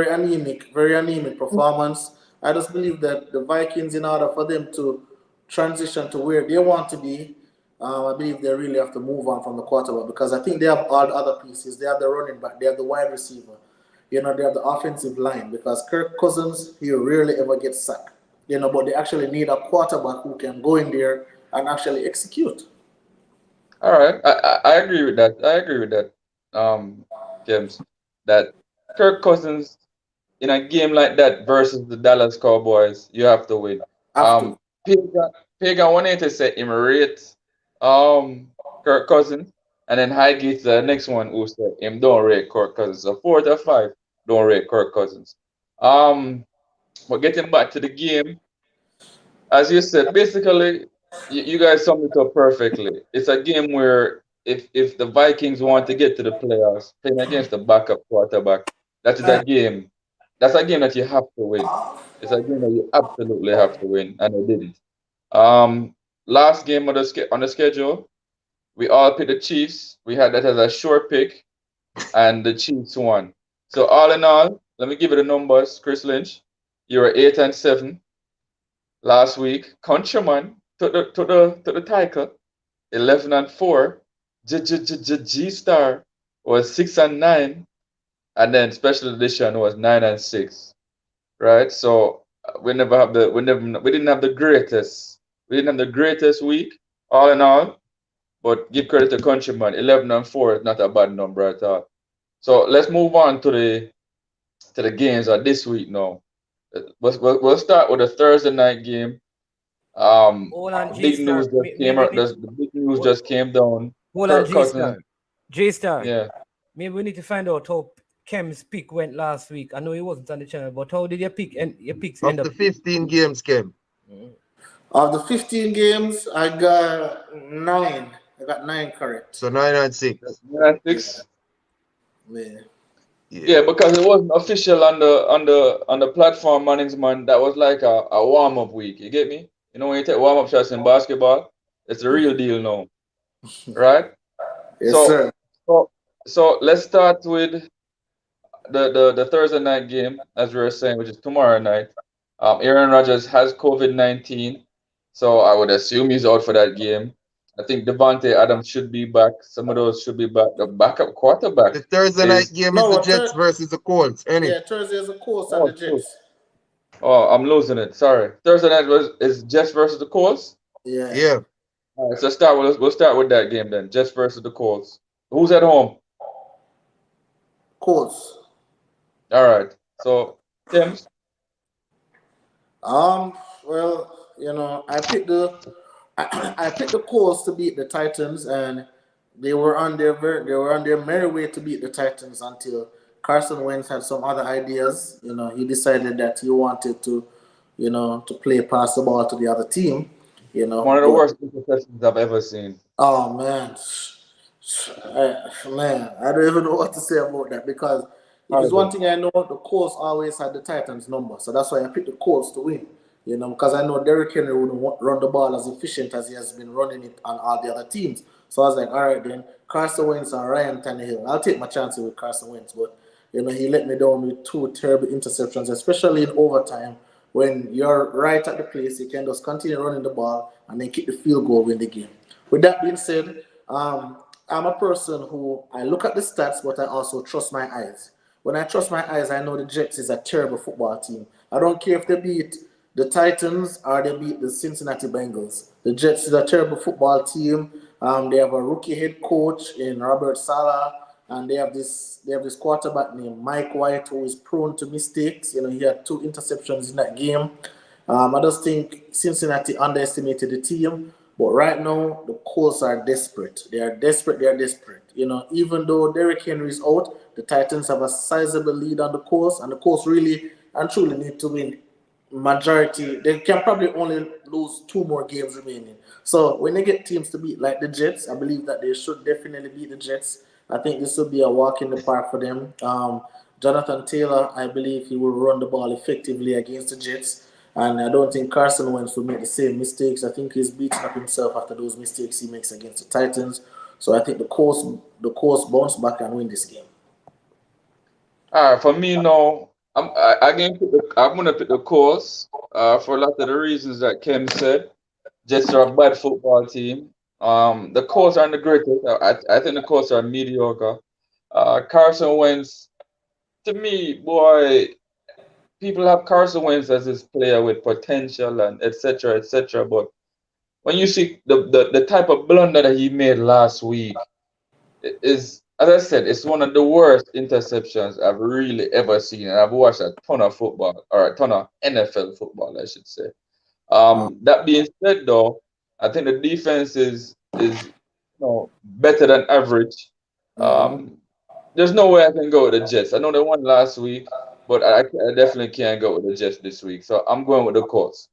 Yeah. very anemic performance. I just believe that the Vikings, in order for them to transition to where they want to be, I believe they really have to move on from the quarterback because I think they have all the other pieces. They have the running back, they have the wide receiver, they have the offensive line because Kirk Cousins, he rarely ever gets sacked. But they actually need a quarterback who can go in there and actually execute. All right, I agree with that. I agree with that, James. That Kirk Cousins in a game like that versus the Dallas Cowboys, you have to win. Have to. Pagan wanted to say him rate Kirk Cousins, and then Highgate the next one who said him don't rate Kirk Cousins. So 4 to 5 don't rate Kirk Cousins. But getting back to the game, as you said, basically you guys summed it up perfectly. It's a game where if the Vikings want to get to the playoffs, playing against the backup quarterback, that is a game. That's a game that you have to win. It's a game that you absolutely have to win, and they didn't. Last game on the schedule, we all picked the Chiefs. We had that as a sure pick, and the Chiefs won. So all in all, let me give you the numbers. Chris Lynch, you were 8-7 last week. Countryman took the title, 11-4. G Star was 6-9, and then Special Edition was 9-6. Right? So we didn't have the greatest week, all in all. But give credit to Countryman, 11-4 is not a bad number at all. So let's move on to the games of this week now. We'll start with the Thursday night game. Hold on, big news just came out. The big news just came down. Hold on, G-Star. Yeah. Maybe we need to find out how Kem's pick went last week. I know he wasn't on the channel, but how did your picks end up? Of the 15 games, Kem. Of the 15 games, I got 9. I got 9 correct. So 9-6. 9-6. Yeah, because it wasn't official on the platform, Manningsman. That was like a warm up week. You get me? You know when you take warm up shots in basketball, it's the real deal now, right? Yes, sir. So let's start with the Thursday night game, as we were saying, which is tomorrow night. Aaron Rodgers has COVID-19, so I would assume he's out for that game. I think Devontae Adams should be back. Some of those should be back. The backup quarterback. The Thursday night game is the Jets versus the Colts. Yeah, Thursday is the Colts and the Jets. Oh, I'm losing it. Sorry. Thursday night is Jets versus the Colts. Yeah. All right, so we'll start with that game then. Jets versus the Colts. Who's at home? Colts. All right. So Tim's. Well, I picked the Colts to beat the Titans, and they were on their merry way to beat the Titans until Carson Wentz had some other ideas. He decided that he wanted to play pass the ball to the other team. One of the worst interceptions I've ever seen. Oh man, I don't even know what to say about that because if it's one thing I know, the Colts always had the Titans number, so that's why I picked the Colts to win. Because I know Derrick Henry wouldn't run the ball as efficient as he has been running it on all the other teams. So I was like, all right, then Carson Wentz and Ryan Tannehill. I'll take my chances with Carson Wentz, but he let me down with 2 terrible interceptions, especially in overtime. When you're right at the place, you can just continue running the ball and then keep the field goal, win the game. With that being said, I'm a person who I look at the stats, but I also trust my eyes. When I trust my eyes, I know the Jets is a terrible football team. I don't care if they beat the Titans or they beat the Cincinnati Bengals. The Jets is a terrible football team. They have a rookie head coach in Robert Saleh, and they have this quarterback named Mike White who is prone to mistakes. He had 2 interceptions in that game. I just think Cincinnati underestimated the team. But right now, the Colts are desperate. They are desperate. Even though Derrick Henry is out, the Titans have a sizable lead on the Colts, and the Colts really and truly need to win majority. They can probably only lose 2 more games remaining. So when they get teams to beat like the Jets, I believe that they should definitely beat the Jets. I think this will be a walk in the park for them. Jonathan Taylor, I believe he will run the ball effectively against the Jets. And I don't think Carson Wentz will make the same mistakes. I think he's beating up himself after those mistakes he makes against the Titans. So I think the Colts bounce back and win this game. For me now, I'm gonna pick the Colts for a lot of the reasons that Kim said. Jets are a bad football team. The Colts aren't the greatest. I think the Colts are mediocre. Carson Wentz, to me, boy, people have Carson Wentz as this player with potential and etc. etc. But when you see the type of blunder that he made last week, it is, as I said, it's one of the worst interceptions I've really ever seen. And I've watched a ton of football, or a ton of NFL football, I should say. That being said, though, I think the defense is better than average. Um, there's no way I can go with the Jets. I know they won last week, but I definitely can't go with the Jets this week. So I'm going with the Colts.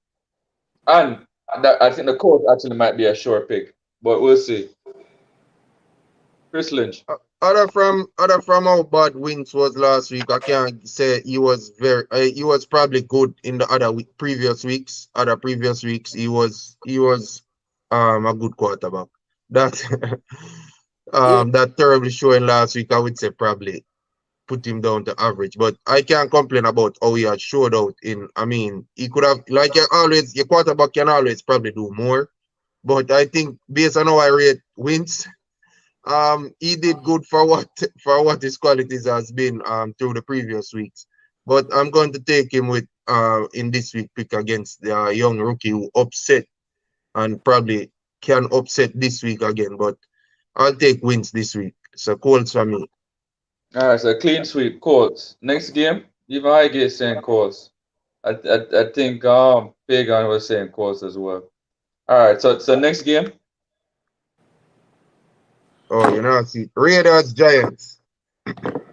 And I think the Colts actually might be a sure pick, but we'll see. Chris Lynch. Other from how bad Wentz was last week, I can't say he was he was probably good in the previous weeks. Other previous weeks, he was a good quarterback. That that terribly showing last week, I would say probably put him down to average. But I can't complain about how he had showed out in. I mean, he could have, like your quarterback can always probably do more. But I think based on how I rate Wentz, he did good for what his qualities has been through the previous weeks. But I'm going to take him with in this week pick against the young rookie who upset and probably can upset this week again. But I'll take Wentz this week. So Colts for me. All right, so clean sweep, Colts. Next game, even I get saying Colts. I think Pagan was saying Colts as well. All right, so next game. Oh, see Raiders Giants.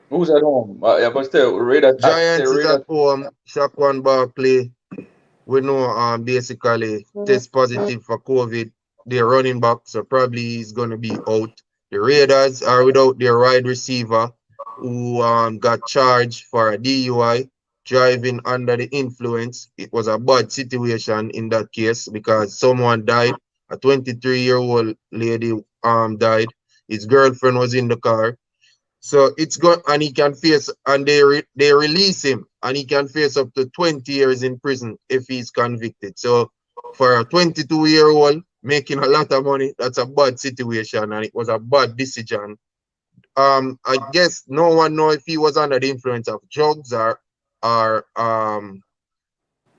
Who's at home? Yeah, but still, Raiders. Giants is Raiders. at home. Shaquan Barkley. We know basically test positive for COVID. They're running back, so probably he's gonna be out. The Raiders are without their wide receiver who got charged for a DUI, driving under the influence. It was a bad situation in that case because someone died. A 23-year-old lady died. His girlfriend was in the car. So it's going, and he can face, and they release him, and he can face up to 20 years in prison if he's convicted. So for a 22-year-old making a lot of money, that's a bad situation, and it was a bad decision. I guess no one know if he was under the influence of drugs or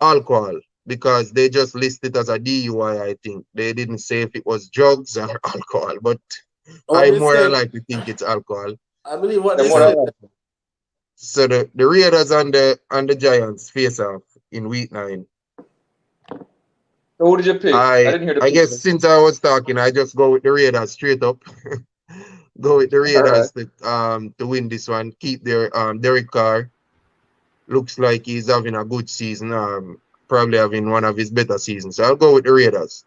alcohol because they just listed as a DUI. I think they didn't say if it was drugs or alcohol, but I more than likely think it's alcohol. I believe what The they more said. So the Raiders and the Giants face off in week 9. So who did you pick? I didn't hear the I pick. guess since I was talking, I just go with the Raiders straight up. Go with the Raiders to win this one. Keep their Derek Carr. Looks like he's having a good season. Probably having one of his better seasons. So I'll go with the Raiders.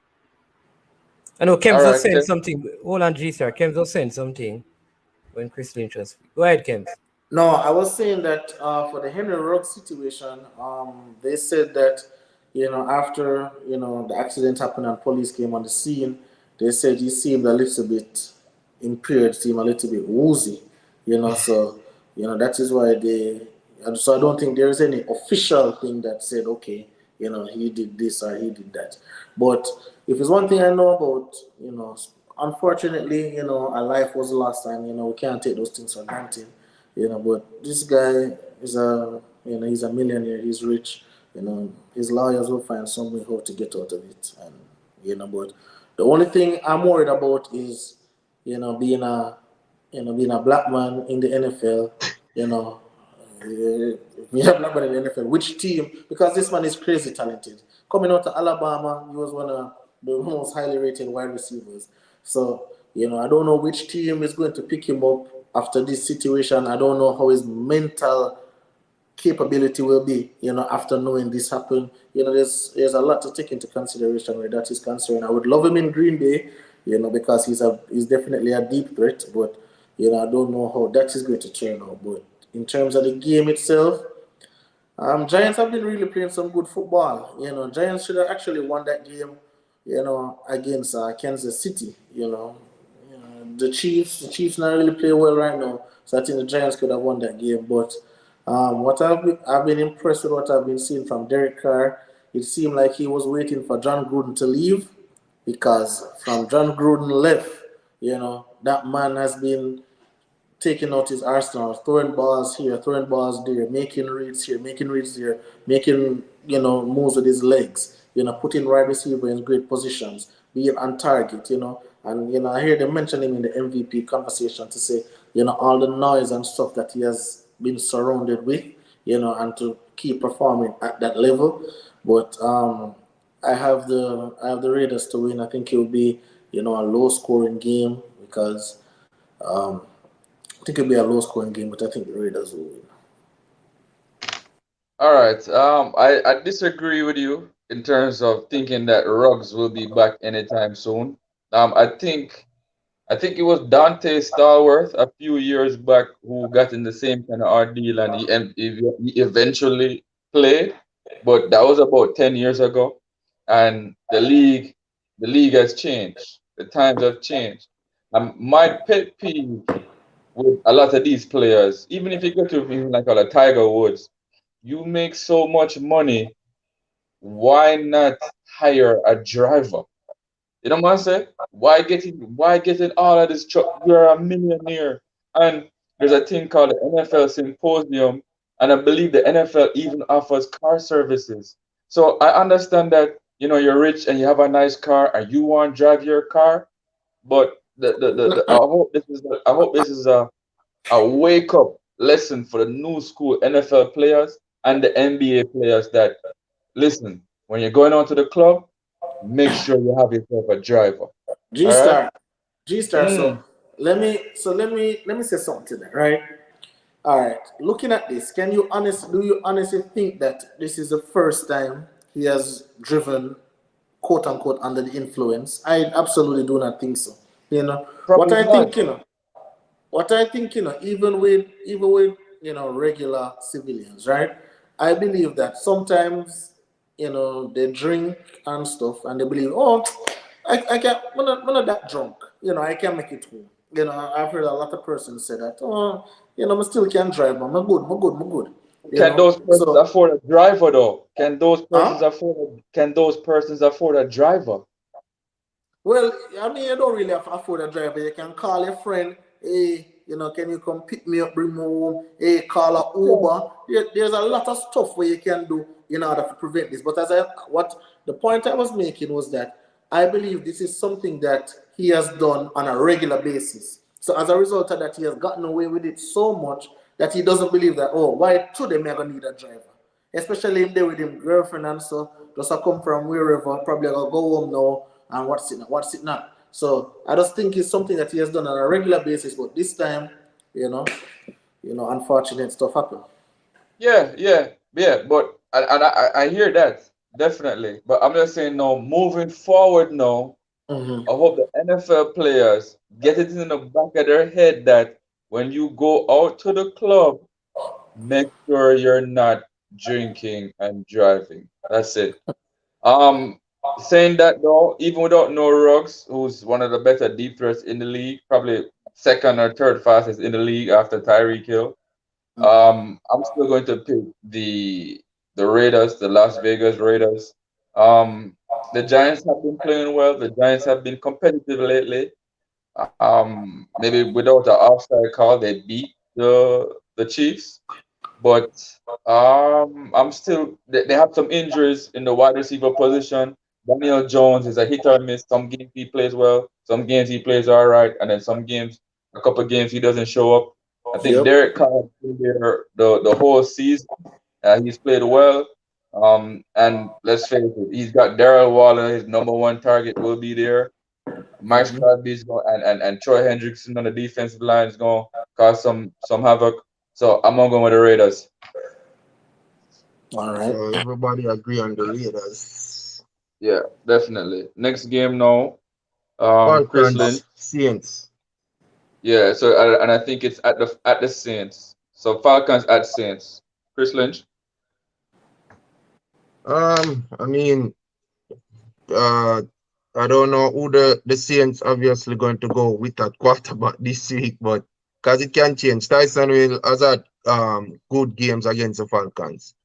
I know Kems All was right, saying Tim. something. Hold on, G sir. Kems was saying something when Chris Lynch was. Go ahead, Kems. No, I was saying that for the Henry Ruggs situation, they said that after the accident happened and police came on the scene, they said he seemed a little bit impaired, seemed a little bit woozy, So that is why they. And so I don't think there is any official thing that said okay, he did this or he did that. But if it's one thing I know about, unfortunately, a life was lost, and we can't take those things for granted. But this guy is he's a millionaire, he's rich, his lawyers will find some way how to get out of it. And, but the only thing I'm worried about is, being a black man in the NFL, being a black man in the NFL, which team, because this man is crazy talented. Coming out of Alabama, he was one of the most highly rated wide receivers. So, I don't know which team is going to pick him up after this situation. I don't know how his mental capability will be, after knowing this happened. There's a lot to take into consideration where that is concerned. I would love him in Green Bay, because he's definitely a deep threat, but I don't know how that is going to turn out. But in terms of the game itself, Giants have been really playing some good football. Giants should have actually won that game, against Kansas City. The Chiefs not really play well right now, so I think the Giants could have won that game. But I've been impressed with what I've been seeing from Derek Carr. It seemed like he was waiting for John Gruden to leave, because from John Gruden left, that man has been taking out his arsenal, throwing balls here, throwing balls there, making reads here, making reads there, making moves with his legs, putting wide receiver in great positions, being on target, and I hear them mention him in the MVP conversation to say, all the noise and stuff that he has been surrounded with, and to keep performing at that level. But I have the Raiders to win. I think it will be a low scoring game, because I think it'll be a low scoring game, but I think the Raiders will win. All right. I disagree with you in terms of thinking that Ruggs will be back anytime soon. I think it was Dante Stallworth a few years back who got in the same kind of ordeal, and he eventually played, but that was about 10 years ago, and the league has changed. The times have changed. My pet peeve with a lot of these players, even if you go to even like a Tiger Woods, you make so much money, why not hire a driver? You know what I'm saying? Why getting all of this truck? You're a millionaire. And there's a thing called the NFL Symposium, and I believe the NFL even offers car services. So I understand that you're rich and you have a nice car and you want to drive your car, but I hope this is a wake up lesson for the new school NFL players and the NBA players that listen, when you're going on to the club, make sure you have yourself a driver. G All right? Star, G Star. So Mm. let me say something to that, right? All right. Looking at this, do you honestly think that this is the first time he has driven, quote unquote, under the influence? I absolutely do not think so. What Probably I not. think, even with regular civilians, right? I believe that sometimes they drink and stuff, and they believe, oh, I can't, I'm not that drunk, I can make it home. I've heard a lot of persons say that, oh, I still can drive, man, I'm good, Can those persons so, afford a driver though? huh? Can those persons afford a driver? Well, I mean, you don't really have to afford a driver. You can call your friend, hey, can you come pick me up, bring me home? Hey, call a Yeah. Uber. There's a lot of stuff where you can do in order to prevent this. But what the point I was making was that I believe this is something that he has done on a regular basis. So as a result of that, he has gotten away with it so much that he doesn't believe that, oh, why today am I gonna need a driver? Especially if they with him girlfriend and so just a come from wherever, probably gonna go home now and what's it not. So I just think it's something that he has done on a regular basis, but this time, unfortunate stuff happened. Yeah. But I hear that definitely. But I'm just saying no. Moving forward now, Mm-hmm. I hope the NFL players get it in the back of their head that when you go out to the club, make sure you're not drinking and driving. That's it. Um, Saying that though, even without no Ruggs, who's one of the better deep threats in the league, probably second or third fastest in the league after Tyreek Hill, I'm still going to pick the Raiders, the Las Vegas Raiders. The Giants have been playing well. The Giants have been competitive lately. Maybe without an offside call, they beat the Chiefs. But I'm still they have some injuries in the wide receiver position. Daniel Jones is a hit or miss. Some games he plays well, some games he plays all right, and then some games, a couple of games he doesn't show up. I think Yep. Derek Carr has been there the whole season. He's played well. And let's face it, he's got Darrell Waller, his number one target will be there. Mike Crosby's going and Troy Hendrickson on the defensive line is going to cause some havoc. So I'm gonna go with the Raiders. All right. So everybody agree on the Raiders. Yeah, definitely. Next game now, Chris Lynch. Falcons, Saints. Yeah, so and I think it's at the Saints. So Falcons at Saints. Chris Lynch. I mean, uh, I don't know who the Saints obviously going to go with that quarterback this week, but because it can change. Tyson will Hazard good games against the Falcons.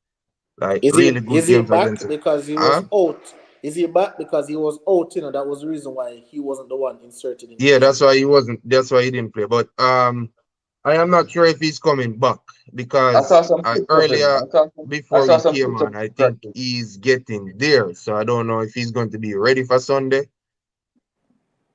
Like Is he really good is he games against back the because he was huh? out? Is he back because he was out? You know, that was the reason why he wasn't the one inserted in the Yeah, game. that's why he wasn't. That's why he didn't play. But I am not sure if he's coming back I saw because some I pictures of him. earlier I before saw we some came pictures on, of I him think practice. he's getting there. So I don't know if he's going to be ready for Sunday.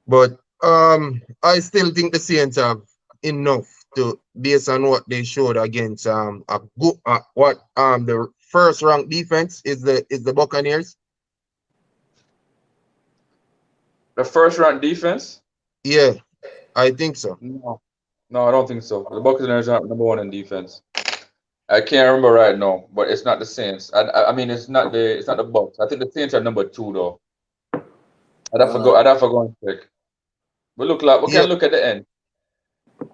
But I still think the Saints have enough to based on what they showed against a good what the first ranked defense is the Buccaneers. The first round defense? Yeah, I think so. No, no, I don't think so. The Buccaneers are number one in defense. I can't remember right now, but it's not the Saints. I mean, it's not the Bucs. I think the Saints are number two though. Uh, I'd have to go and check. But look like we Yeah, can look at the end.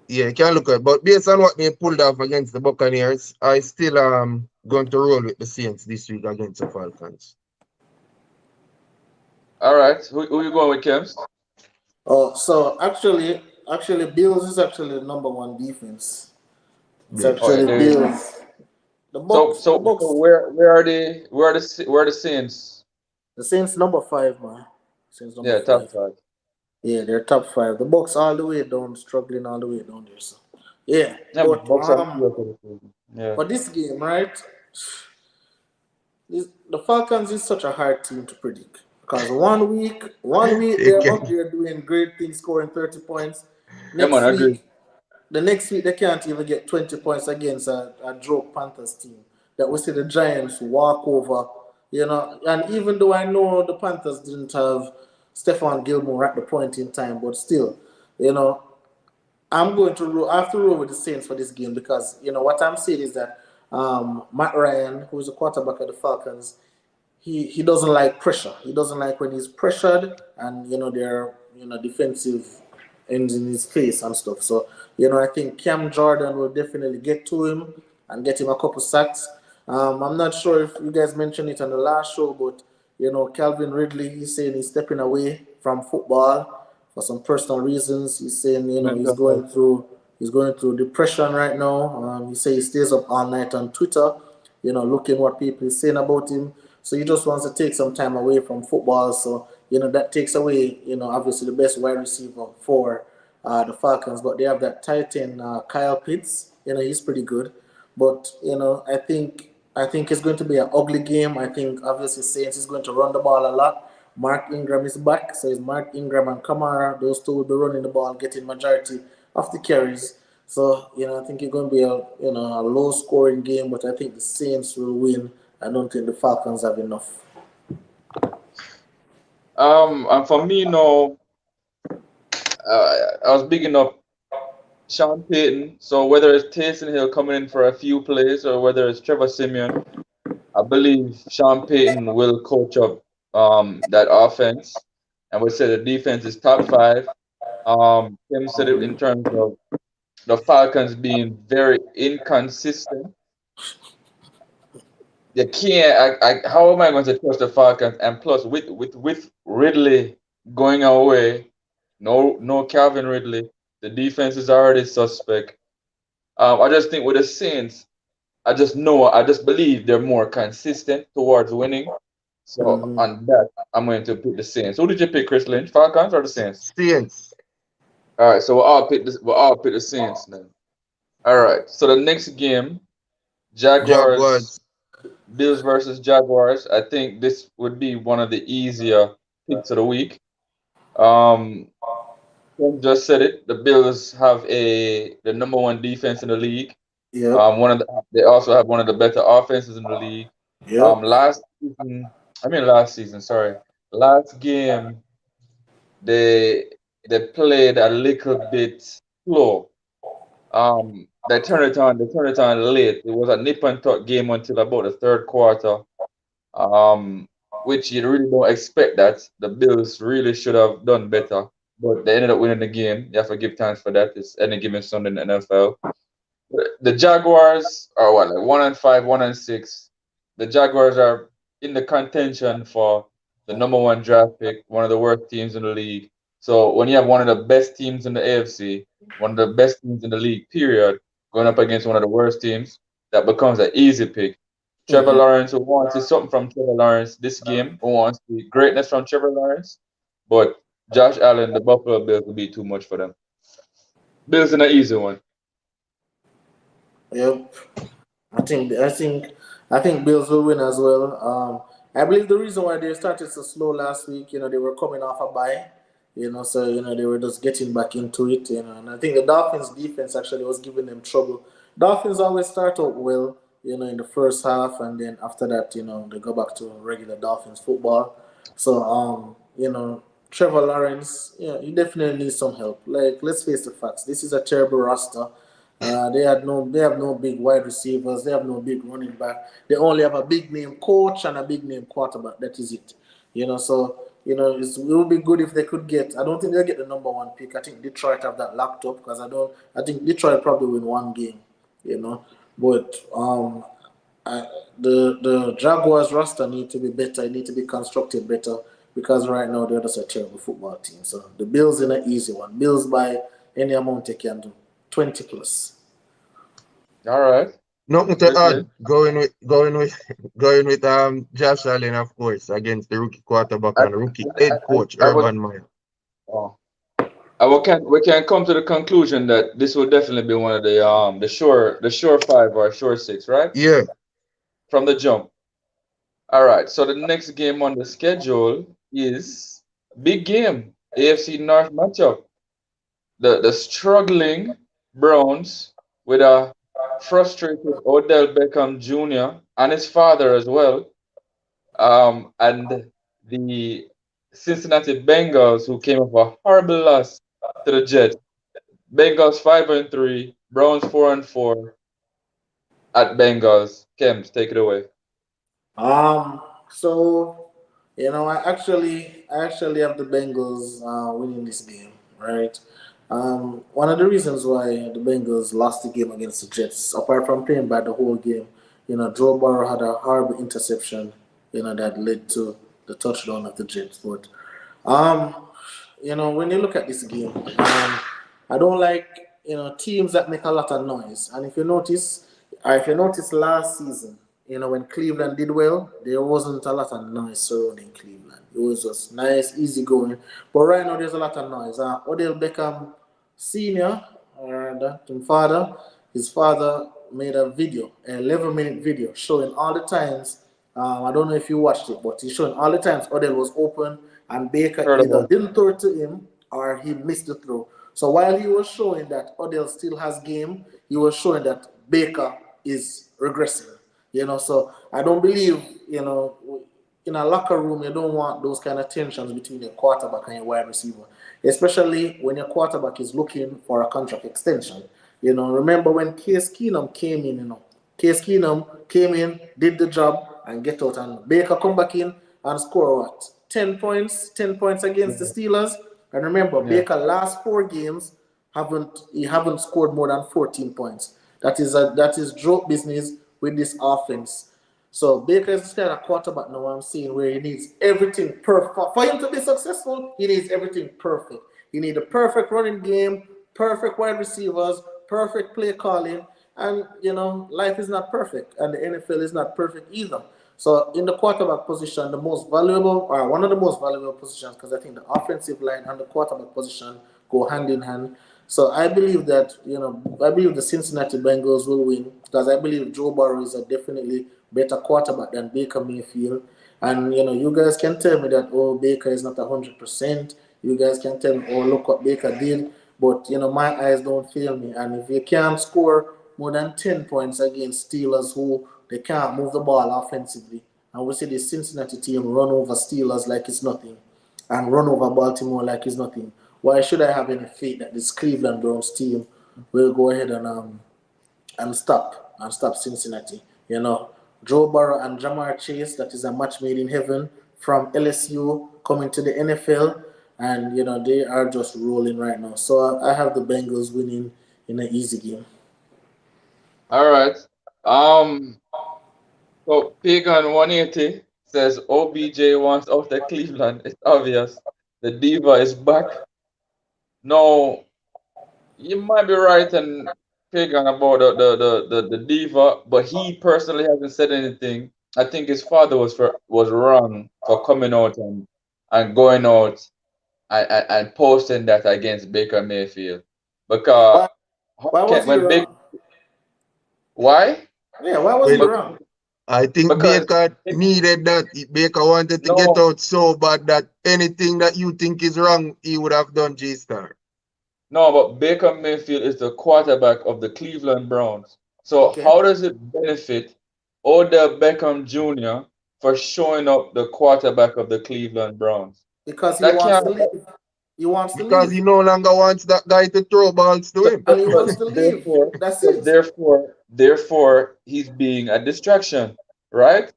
yeah, you can look at. But based on what they pulled off against the Buccaneers, I still going to roll with the Saints this week against the Falcons. All right, who you going with, Kems? oh, so actually, Bills is actually the number one defense. It's Oh yeah, actually there you go. Bills. The So Bucks, where are the Saints? the Saints number five, man. Saints number Yeah, top five. five. Yeah, they're top five. The Bucks all the way down, struggling all the way down there. So, yeah, Yeah, but Bucks are here for the season. Yeah. for this game, right? The Falcons is such a hard team to predict because one week They they're up can, there doing great things, scoring 30 points. Yeah, man, Next I agree. week, the next week they can't even get 20 points against a joke Panthers team that we see the Giants walk over. You know, and even though I know the Panthers didn't have Stephon Gilmore at the point in time, but still, you know, I have to roll with the Saints for this game because you know what I'm saying is that Matt Ryan, who is the quarterback of the Falcons, he doesn't like pressure. He doesn't like when he's pressured and you know there are defensive ends in his face and stuff. So you know I think Cam Jordan will definitely get to him and get him a couple sacks. I'm not sure if you guys mentioned it on the last show, but you know Calvin Ridley, he's saying he's stepping away from football for some personal reasons. He's saying you know Mental health. he's going through depression right now. He says he stays up all night on Twitter, you know, looking what people is saying about him. So he just wants to take some time away from football. So you know that takes away, you know, obviously the best wide receiver for the Falcons. But they have that tight end Kyle Pitts. You know, he's pretty good. But you know, I think it's going to be an ugly game. I think obviously Saints is going to run the ball a lot. Mark Ingram is back, so it's Mark Ingram and Kamara. Those two will be running the ball, getting majority of the carries. So you know, I think it's going to be a low scoring game, but I think the Saints will win. I don't think the Falcons have enough. And for me, no, I was bigging up Sean Payton. So whether it's Taysom Hill coming in for a few plays or whether it's Trevor Simeon, I believe Sean Payton will coach up that offense. And would say the defense is top five. Tim said it in terms of the Falcons being very inconsistent. You can't. How am I going to trust the Falcons? And plus, with Ridley going away, no Calvin Ridley, the defense is already suspect. I just think with the Saints, I just believe they're more consistent towards winning. So Mm-hmm. on that, I'm going to pick the Saints. Who did you pick, Chris Lynch? Falcons or the Saints? Saints. All right, so we'll all pick the Saints then. All right, so the next game, Jaguars, Jaguars. Bills versus Jaguars. I think this would be one of the easier picks of the week. Um, Tim just said it. The Bills have the number one defense in the league. Yep. They also have one of the better offenses in the league. Yep. Last season, sorry, last game they they played a little bit slow. They turned it on late. It was a nip and tuck game until about the third quarter. Um, which you really don't expect that. The Bills really should have done better, but they ended up winning the game. You have to give thanks for that. It's any given Sunday in the NFL. The Jaguars are what, like 1-5, 1-6. The Jaguars are in the contention for the number one draft pick, one of the worst teams in the league. So when you have one of the best teams in the AFC, one of the best teams in the league, period, going up against one of the worst teams, that becomes an easy pick. Trevor Mm-hmm. Lawrence, who wants to see something from Trevor Lawrence this game, who wants to see greatness from Trevor Lawrence, but Josh Allen, the Buffalo Bills, will be too much for them. Bills in an easy one. Yep. I think Bills will win as well. I believe the reason why they started so slow last week, they were coming off a bye, so they were just getting back into it, and I think the Dolphins defense actually was giving them trouble. Dolphins always start out well, in the first half, and then after that, they go back to regular Dolphins football. So, Trevor Lawrence, he definitely needs some help. Like, let's face the facts. This is a terrible roster. They have no big wide receivers. They have no big running back. They only have a big name coach and a big name quarterback. That is it. So it would be good if they could get. I don't think they'll get the number one pick. I think Detroit have that locked up because I don't. I think Detroit probably win one game. But I, the Jaguars roster need to be better. It need to be constructed better because right now they're just a terrible football team. So the Bills in an easy one. Bills by any amount they can do. 20 plus. All right. Nothing to Quickly. add. Going with Josh Allen, of course, against the rookie quarterback I, and rookie head coach I would. Urban Meyer. Oh. We can come to the conclusion that this will definitely be one of the sure five or sure six, right? Yeah. From the jump. All right. So the next game on the schedule is big game, AFC North matchup. The struggling Browns with a frustrated Odell Beckham Jr. and his father as well, and the Cincinnati Bengals who came off a horrible loss to the Jets. Bengals 5-3, Browns 4-4 at Bengals. Kems, take it away. So I actually have the Bengals winning this game, right? One of the reasons why the Bengals lost the game against the Jets, apart from playing bad the whole game, Joe Burrow had a horrible interception, that led to the touchdown of the Jets. But um, when you look at this game, I don't like teams that make a lot of noise. And if you notice last season, when Cleveland did well, there wasn't a lot of noise surrounding Cleveland. It was just nice, easy going. But right now, there's a lot of noise. Odell Beckham Senior, or his father made a video, an 11-minute video showing all the times. I don't know if you watched it, but he's showing all the times Odell was open and Baker Heard either about it. didn't throw it to him or he missed the throw. So while he was showing that Odell still has game, he was showing that Baker is regressing. So I don't believe, in a locker room, you don't want those kind of tensions between your quarterback and your wide receiver, especially when your quarterback is looking for a contract extension. Remember when Case Keenum came in, Case Keenum came in, did the job, and get out. And Baker come back in and score what? 10 points, 10 points against the Yeah. Steelers. And remember, Yeah. Baker last 4 games haven't scored more than 14 points. That is joke business with this offense. So Baker is kind of quarterback now. I'm seeing where he needs everything perfect for him to be successful. He needs everything perfect. He needs a perfect running game, perfect wide receivers, perfect play calling, and life is not perfect, and the NFL is not perfect either. So in the quarterback position, the most valuable, or one of the most valuable positions, because I think the offensive line and the quarterback position go hand in hand. So I believe the Cincinnati Bengals will win because I believe Joe Burrow is a definitely better quarterback than Baker Mayfield. And you guys can tell me that Baker is not 100%. You guys can tell me look what Baker did, but my eyes don't fail me. And if you can't score more than 10 points against Steelers who they can't move the ball offensively, and we see the Cincinnati team run over Steelers like it's nothing and run over Baltimore like it's nothing. Why should I have any faith that this Cleveland Browns team will go ahead and stop Cincinnati? Joe Burrow and Jamar Chase, that is a match made in heaven from LSU coming to the NFL, and they are just rolling right now. So I have the Bengals winning in an easy game. All right. Um. So Pagan 180 says OBJ wants out of Cleveland. It's obvious. The diva is back. No, you might be right, and Kagan about the diva, but he personally hasn't said anything. I think his father was wrong for coming out and going out and posting that against Baker Mayfield because Why? Why was he when Baker wrong? why Yeah, why was he Well, wrong? I think because Baker needed that. Baker wanted to get no out so bad that anything that you think is wrong, he would have done G-Star. no but Baker Mayfield is the quarterback of the Cleveland Browns. So Okay, how does it benefit Odell Beckham Jr. for showing up the quarterback of the Cleveland Browns? because he That wants can't to leave. He wants to Because he leave, no longer wants that guy to throw balls to so, him. and he wants so to leave. therefore That's so it. therefore he's being a distraction, right?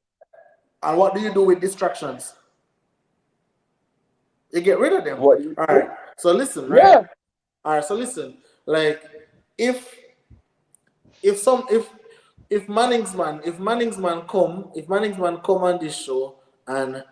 And what do you do with distractions? You get rid of them. What do you All right. do? So listen, right? Yeah. All right. So listen. Like, if if some if Manning's man come on this show and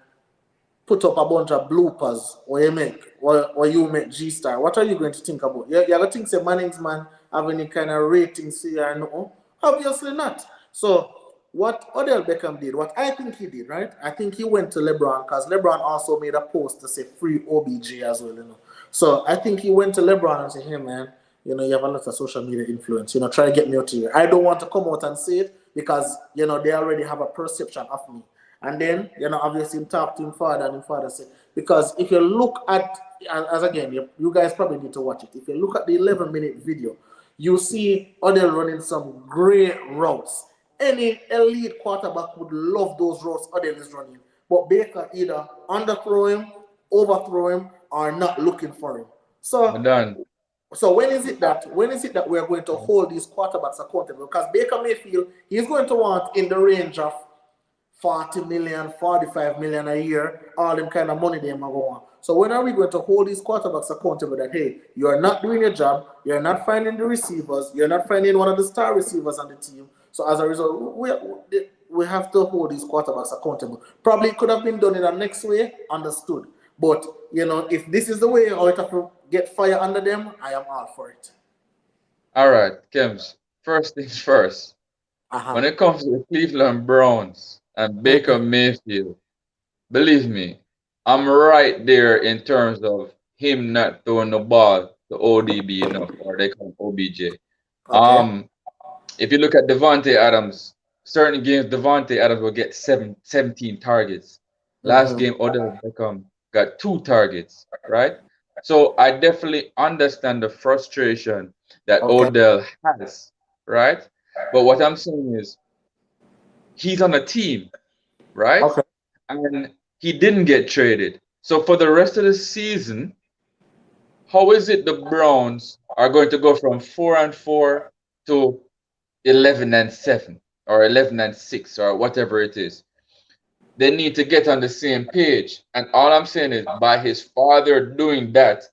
put up a bunch of bloopers or you make G-Star, what are you going to think about? You're going to think say Manning's man have any kind of ratings here or no? Obviously not. So what Odell Beckham did, what I think he did, right? I think he went to LeBron because LeBron also made a post to say free OBJ as well, you know. So I think he went to LeBron and said, hey man, you know, you have a lot of social media influence, you know, try to get me out here. I don't want to come out and say it because, you know, they already have a perception of me. And then, you know, obviously him talk to him father and him father said, because if you look at, as again, you guys probably need to watch it. If you look at the 11-minute video, you see Odell running some great routes. Any elite quarterback would love those routes Odell is running. But Baker either underthrow him, overthrow him, or not looking for him. I'm So done. when is it that we are going to hold these quarterbacks accountable? Because Baker Mayfield, he's going to want in the range of 40 million, 45 million a year, all them kind of money they might go on. So when are we going to hold these quarterbacks accountable that, hey, you are not doing your job, you're not finding the receivers, you're not finding one of the star receivers on the team. So as a result, we have to hold these quarterbacks accountable. Probably it could have been done in the next way, understood. But, you know, if this is the way or it have to get fire under them, I am all for it. All right, Kims. First things first. Uh-huh. When it comes to the Cleveland Browns and Baker Mayfield, believe me, I'm right there in terms of him not throwing the ball to ODB enough, or they call him OBJ. Okay. If you look at Devontae Adams, certain games Devontae Adams will get 17 targets. Last game, Odell Beckham got 2 targets, right? So I definitely understand the frustration that Okay. Odell has, right? But what I'm saying is he's on a team, right? Okay. And he didn't get traded. So for the rest of the season, how is it the Browns are going to go from 4-4 to 11-7 or 11-6 or whatever it is? They need to get on the same page. And all I'm saying is by his father doing that,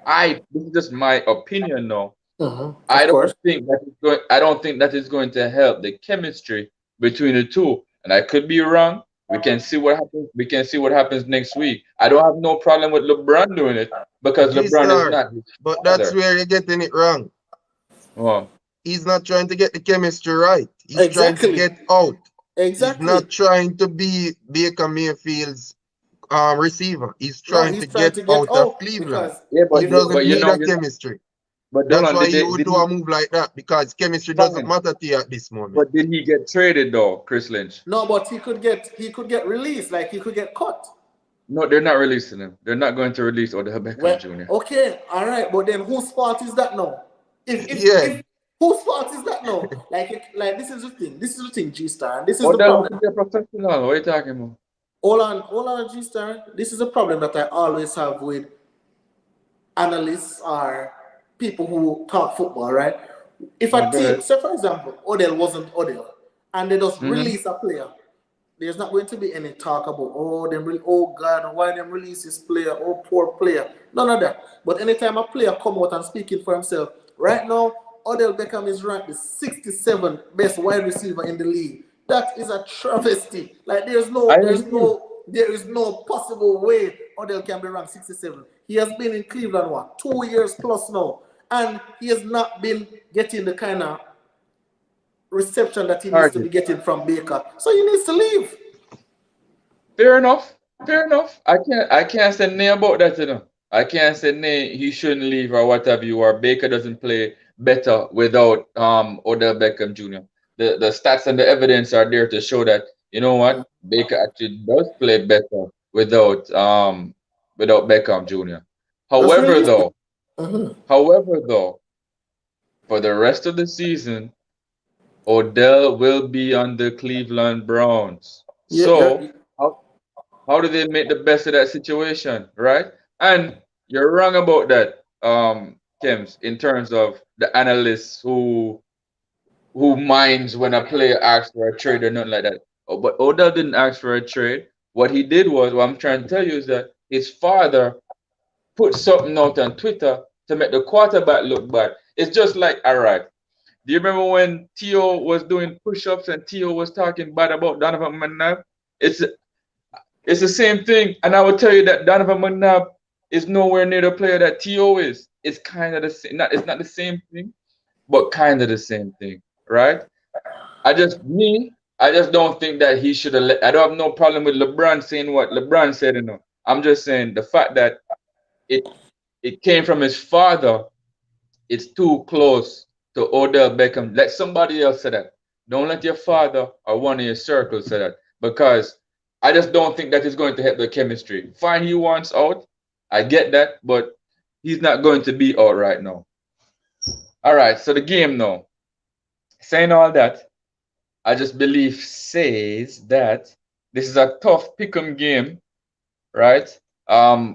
this is just my opinion now. Of I course. don't think that is going to help the chemistry between the two. And I could be wrong. We can see what happens. We can see what happens next week. I don't have no problem with LeBron doing it because LeBron is G-Star. not his But that's father. where you're getting it wrong. Oh, He's not trying to get the chemistry right. He's trying to Exactly. get out. He's Exactly. not trying to be Baker Mayfield's receiver. He's No, trying he's to trying get to get out of out Cleveland. because yeah, He if you doesn't need a chemistry. but That's Dolan, why he would do a move like that, because chemistry doesn't fine. matter to you at this moment. But did he get traded though, Chris Lynch? no, but he could get released, like he could get cut. No, they're not releasing him. They're not going to release Odell Beckham Well, Jr. okay, all right, but then whose fault is that now? Yeah. If whose fault is that now? Like this is the thing. This is the thing, G-Star, and this is the Odell problem. wants to be a professional. What are you talking about? Hold on, G-Star. This is a problem that I always have with analysts or people who talk football, right? If Oh, a go team, ahead. say for example, Odell wasn't Odell, and they just Mhm. release a player, there's not going to be any talk about oh God, why them release this player, oh poor player. None of that. But anytime a player come out and speaking for himself, right now, Odell Beckham is ranked the 67th best wide receiver in the league. That is a travesty. Like there is agree. no possible way Odell can be ranked 67. He has been in Cleveland 2 years plus now. and he has not been getting the kind of reception that he needs to be Target. getting from Baker. So he needs to leave. Fair enough. Fair enough. I can't say nay about that, you know. I can't say nay he shouldn't leave or what have you, or Baker doesn't play better without Odell Beckham Jr. The stats and the evidence are there to show that, you know what, Baker actually does play better without Beckham Jr. That's However realistic. though, however though, for the rest of the season, Odell will be on the Cleveland Browns. Yeah, So how do they make the best of that situation, right? And you're wrong about that, Kems, in terms of the analysts who minds when a player asks for a trade or nothing like that. Oh, but Odell didn't ask for a trade. What he did was, what I'm trying to tell you is that his father put something out on Twitter to make the quarterback look bad. It's just like, all right, do you remember when Tio was doing push-ups and Tio was talking bad about Donovan McNabb? It's it's the same thing, and I will tell you that Donovan McNabb is nowhere near the player that T.O. is. It's kind of the same. It's not the same thing, but kind of the same thing, right? I just don't think that he should have. I don't have no problem with LeBron saying what LeBron said. You know, I'm just saying the fact that it it came from his father. It's too close to Odell Beckham. Let somebody else say that. Don't let your father or one of your circles say that, because I just don't think that is going to help the chemistry. Fine, he wants out. I get that, but he's not going to be out right now. All right, so the game now. Saying all that, I just believe says that this is a tough pick'em game, right?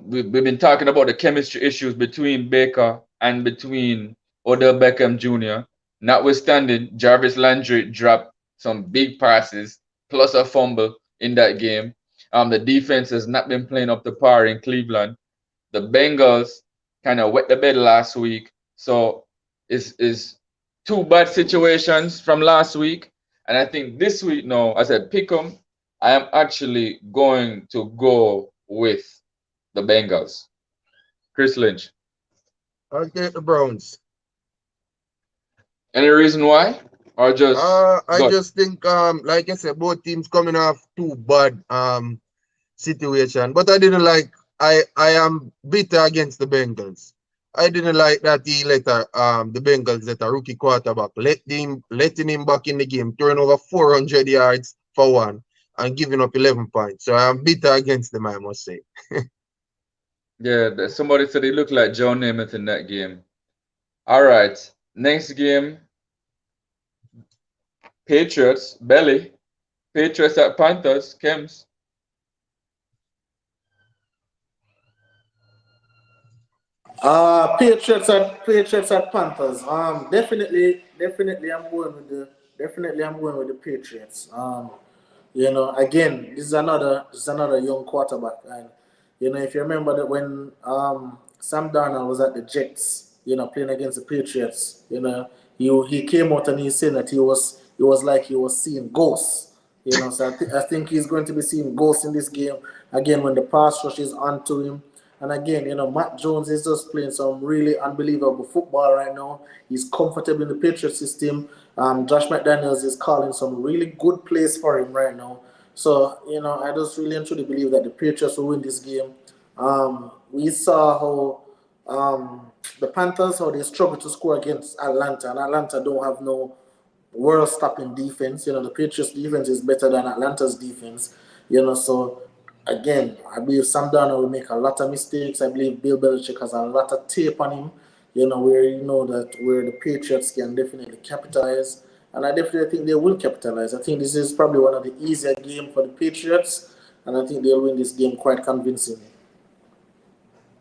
We've been talking about the chemistry issues between Baker and between Odell Beckham Jr. Notwithstanding, Jarvis Landry dropped some big passes plus a fumble in that game. The defense has not been playing up to par in Cleveland. The Bengals kind of wet the bed last week, so it's two bad situations from last week. And I think this week now, I said pick 'em. I am actually going to go with the Bengals. Chris Lynch. I'll take the Browns. Any reason why? Or just I gut? just think like I said, both teams coming off two bad situation. But I didn't like I am bitter against the Bengals. I didn't like that he let the Bengals let a rookie quarterback letting him back in the game, throwing over 400 yards for one and giving up 11 points. So I'm bitter against them, I must say. Yeah, somebody said he looked like Joe Namath in that game. All right, next game. Patriots, Belly. Patriots at Panthers, Kems. Patriots at Panthers. Definitely I'm going with the Patriots. Again, this is another young quarterback, and if you remember that when Sam Darnold was at the Jets, playing against the Patriots, he came out and he said that he was seeing ghosts. So I think he's going to be seeing ghosts in this game again when the pass rush is onto him. And again, Matt Jones is just playing some really unbelievable football right now. He's comfortable in the Patriot system. Josh McDaniels is calling some really good plays for him right now. So, I just really and truly believe that the Patriots will win this game. We saw how the Panthers, how they struggled to score against Atlanta, and Atlanta don't have no world-stopping defense. The Patriots' defense is better than Atlanta's defense. So again, I believe Sam Darnold will make a lot of mistakes. I believe Bill Belichick has a lot of tape on him. Where the Patriots can definitely capitalize, and I definitely think they will capitalize. I think this is probably one of the easier games for the Patriots, and I think they'll win this game quite convincingly.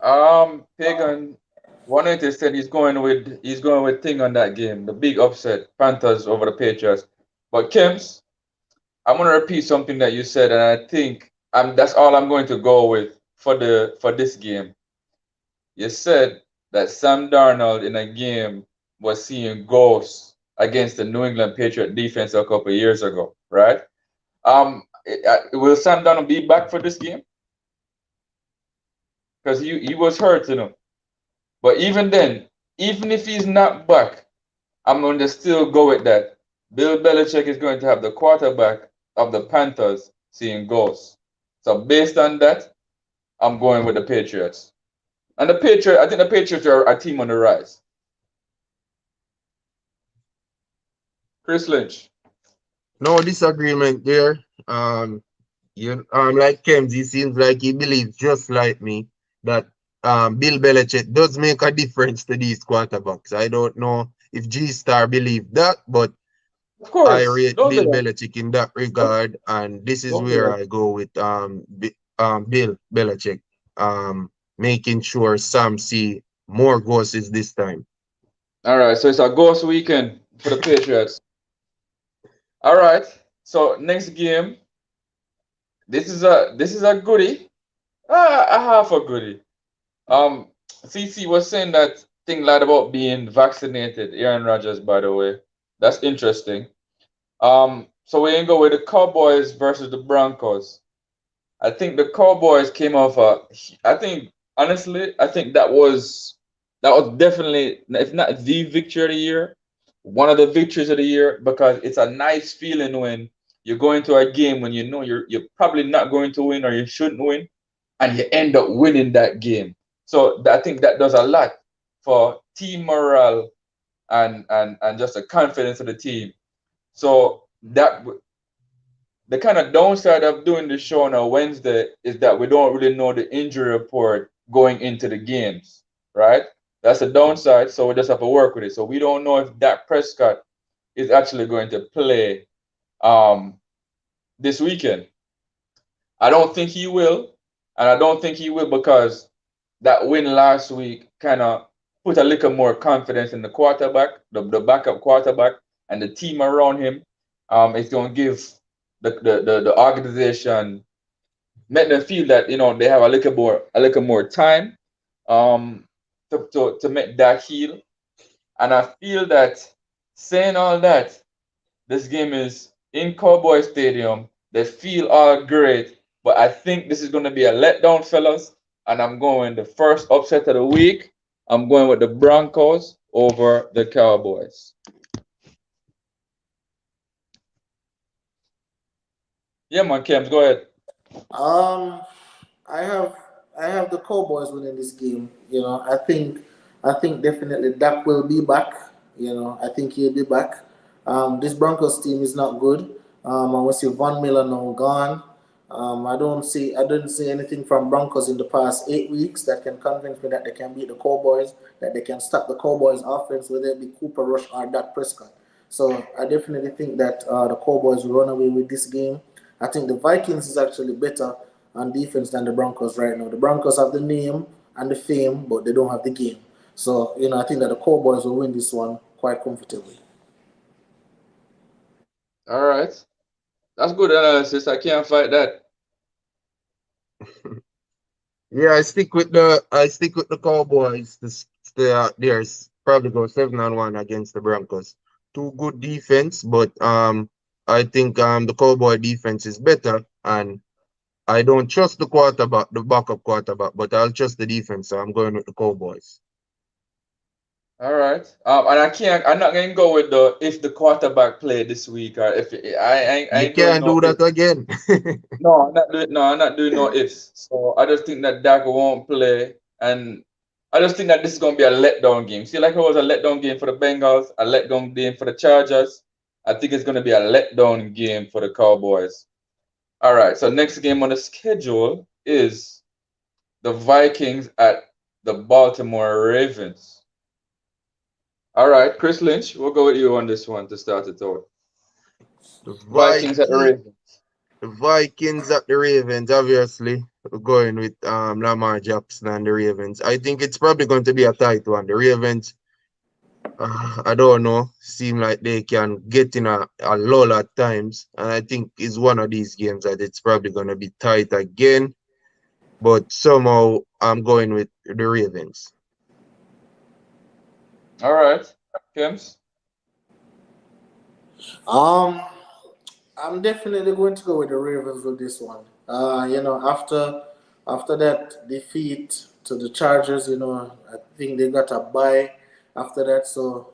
Pagan, one of it said he's going with Thing on that game, the big upset, Panthers over the Patriots. But Kems, I'm gonna repeat something that you said, and I think that's all I'm going to go with for this game. You said that Sam Darnold in a game was seeing ghosts against the New England Patriot defense a couple of years ago, right? Will Sam Darnold be back for this game? Because he was hurt, But even then, even if he's not back, I'm going to still go with that. Bill Belichick is going to have the quarterback of the Panthers seeing ghosts. So based on that, I'm going with the Patriots. And I think the Patriots are a team on the rise. Chris Lynch. No disagreement there. Like Kems, he seems like he believes just like me that Bill Belichick does make a difference to these quarterbacks. I don't know if G Star believe that, but Of I course. rate Don't do Bill that. Belichick in that regard, and this is Don't do where that. I go with Bill Belichick making sure Sam see more ghosts this time. All right. So it's a ghost weekend for the Patriots. All right. So next game. This is a goodie. A half a goodie. CC was saying that thing lad about being vaccinated. Aaron Rodgers, by the way. That's interesting. So we ain't go with the Cowboys versus the Broncos. I think the Cowboys came off I think honestly, I think that was definitely, if not the victory of the year, one of the victories of the year, because it's a nice feeling when you go into a game when you know you're probably not going to win or you shouldn't win, and you end up winning that game. So I think that does a lot for team morale and just the confidence of the team. So that the kind of downside of doing the show on a Wednesday is that we don't really know the injury report going into the games, right? That's the downside, so we just have to work with it. So we don't know if Dak Prescott is actually going to play um, this weekend. I don't think he will, and I don't think he will because that win last week kind of put a little more confidence in the quarterback, the backup quarterback, and the team around him. It's going to give the organization, make them feel that they have a little more time um, to make that heal. And I feel that, saying all that, this game is in Cowboy Stadium. They feel all great, but I think this is going to be a letdown, fellas. And I'm going the first upset of the week. I'm going with the Broncos over the Cowboys. Yeah, man, Kems, go ahead. Um, I have I have the Cowboys winning this game. I think definitely Dak will be back. I think he'll be back. This Broncos team is not good. I want to see Von Miller now gone. I don't see anything from Broncos in the past 8 weeks that can convince me that they can beat the Cowboys, that they can stop the Cowboys offense, whether it be Cooper Rush or Dak Prescott. So I definitely think that the Cowboys will run away with this game. I think the Vikings is actually better on defense than the Broncos right now. The Broncos have the name and the fame, but they don't have the game. So, I think that the Cowboys will win this one quite comfortably. All right. That's good analysis. I can't fight that. Yeah, I stick with the Cowboys. There's probably go 7-1 against the Broncos. Two good defense, but I think the Cowboy defense is better, and I don't trust the quarterback, the backup quarterback, but I'll trust the defense, so I'm going with the Cowboys. All right. And I'm not gonna go with the if the quarterback played this week or if I You ain't doing can't no do if. that again. No, I'm not doing no ifs. So I just think that Dak won't play, and I just think that this is gonna be a letdown game. See, like it was a letdown game for the Bengals, a letdown game for the Chargers. I think it's gonna be a letdown game for the Cowboys. All right. So next game on the schedule is the Vikings at the Baltimore Ravens. All right, Chris Lynch, we'll go with you on this one to start it out. The Vikings at the Vikings, Ravens. the Vikings at the Ravens, obviously. We're going with Lamar Jackson and the Ravens. I think it's probably going to be a tight one. The Ravens, I don't know, seem like they can get in a lull at times. And I think it's one of these games that it's probably going to be tight again. But somehow I'm going with the Ravens. All right, Kims. Um, I'm definitely going to go with the Ravens with this one. After that defeat to the Chargers, I think they got a bye. after that. So,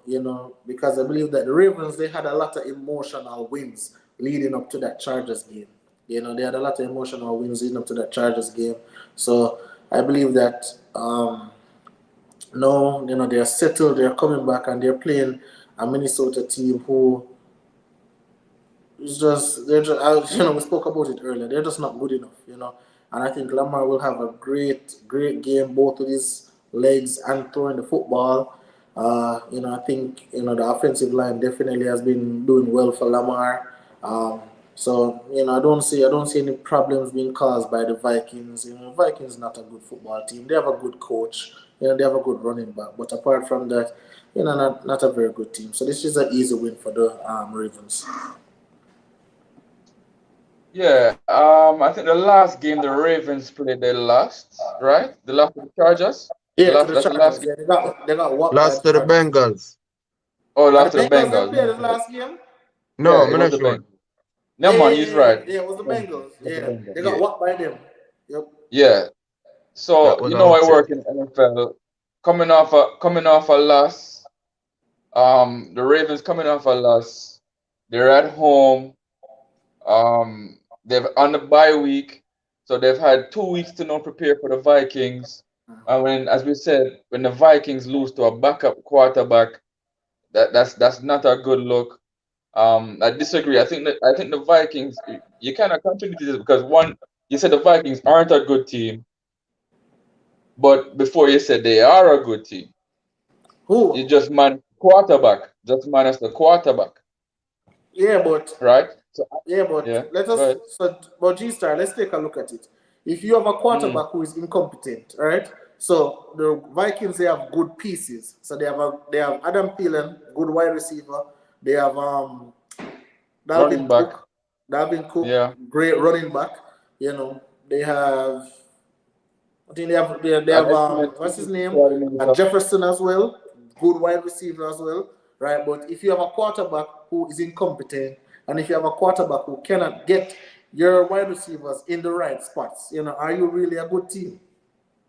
because I believe that the Ravens, they had a lot of emotional wins leading up to that Chargers game. They had a lot of emotional wins leading up to that Chargers game. So I believe that no, they're settled, they're coming back, and they're playing a Minnesota team who it's just we spoke about it earlier. They're just not good enough. And I think Lamar will have a great game both with his legs and throwing the football. I think the offensive line definitely has been doing well for Lamar. So I don't see any problems being caused by the Vikings. Vikings not a good football team. They have a good coach. They have a good running back. But apart from that, not a very good team. So this is an easy win for the Ravens. Yeah, I think the last game the Ravens played, they lost, right? They lost to the Chargers. Yeah, to the That's the last Chargers. game. Yeah, they got whooped by Lost the to the Chargers. Bengals. Oh, And lost the to the Bengals didn't Bengals. play the That's right. last game. No, Yeah, I'm it was not the sure. Bengals. No, man, he's right. Yeah, it was the Bengals. It was the Yeah, Bengals. they got Yeah. whooped by them. Yep. Yeah. So That was you an know I upset. work in NFL. Coming off a loss. The Ravens coming off a loss. They're at home. They've on the bye week, so they've had 2 weeks to now prepare for the Vikings. And as we said, when the Vikings lose to a backup quarterback, that's not a good look. I disagree. I think the Vikings. You kind of contradicted this because one, you said the Vikings aren't a good team, but before you said they are a good team. You Who? just man quarterback, just minus the quarterback, Yeah, but right? So yeah, but yeah, let go us. ahead. But G Star, let's take a look at it. If you have a Mm, quarterback who is incompetent, right? So the Vikings, they have good pieces. So they have Adam Thielen, good wide receiver. They have running Dalvin back, Cook, Dalvin Cook, yeah. great running back. They have. I think they have An excellent what's his name? coordinator. Jefferson as well, good wide receiver as well, right? But if you have a quarterback who is incompetent, and if you have a quarterback who cannot get your wide receivers in the right spots, are you really a good team?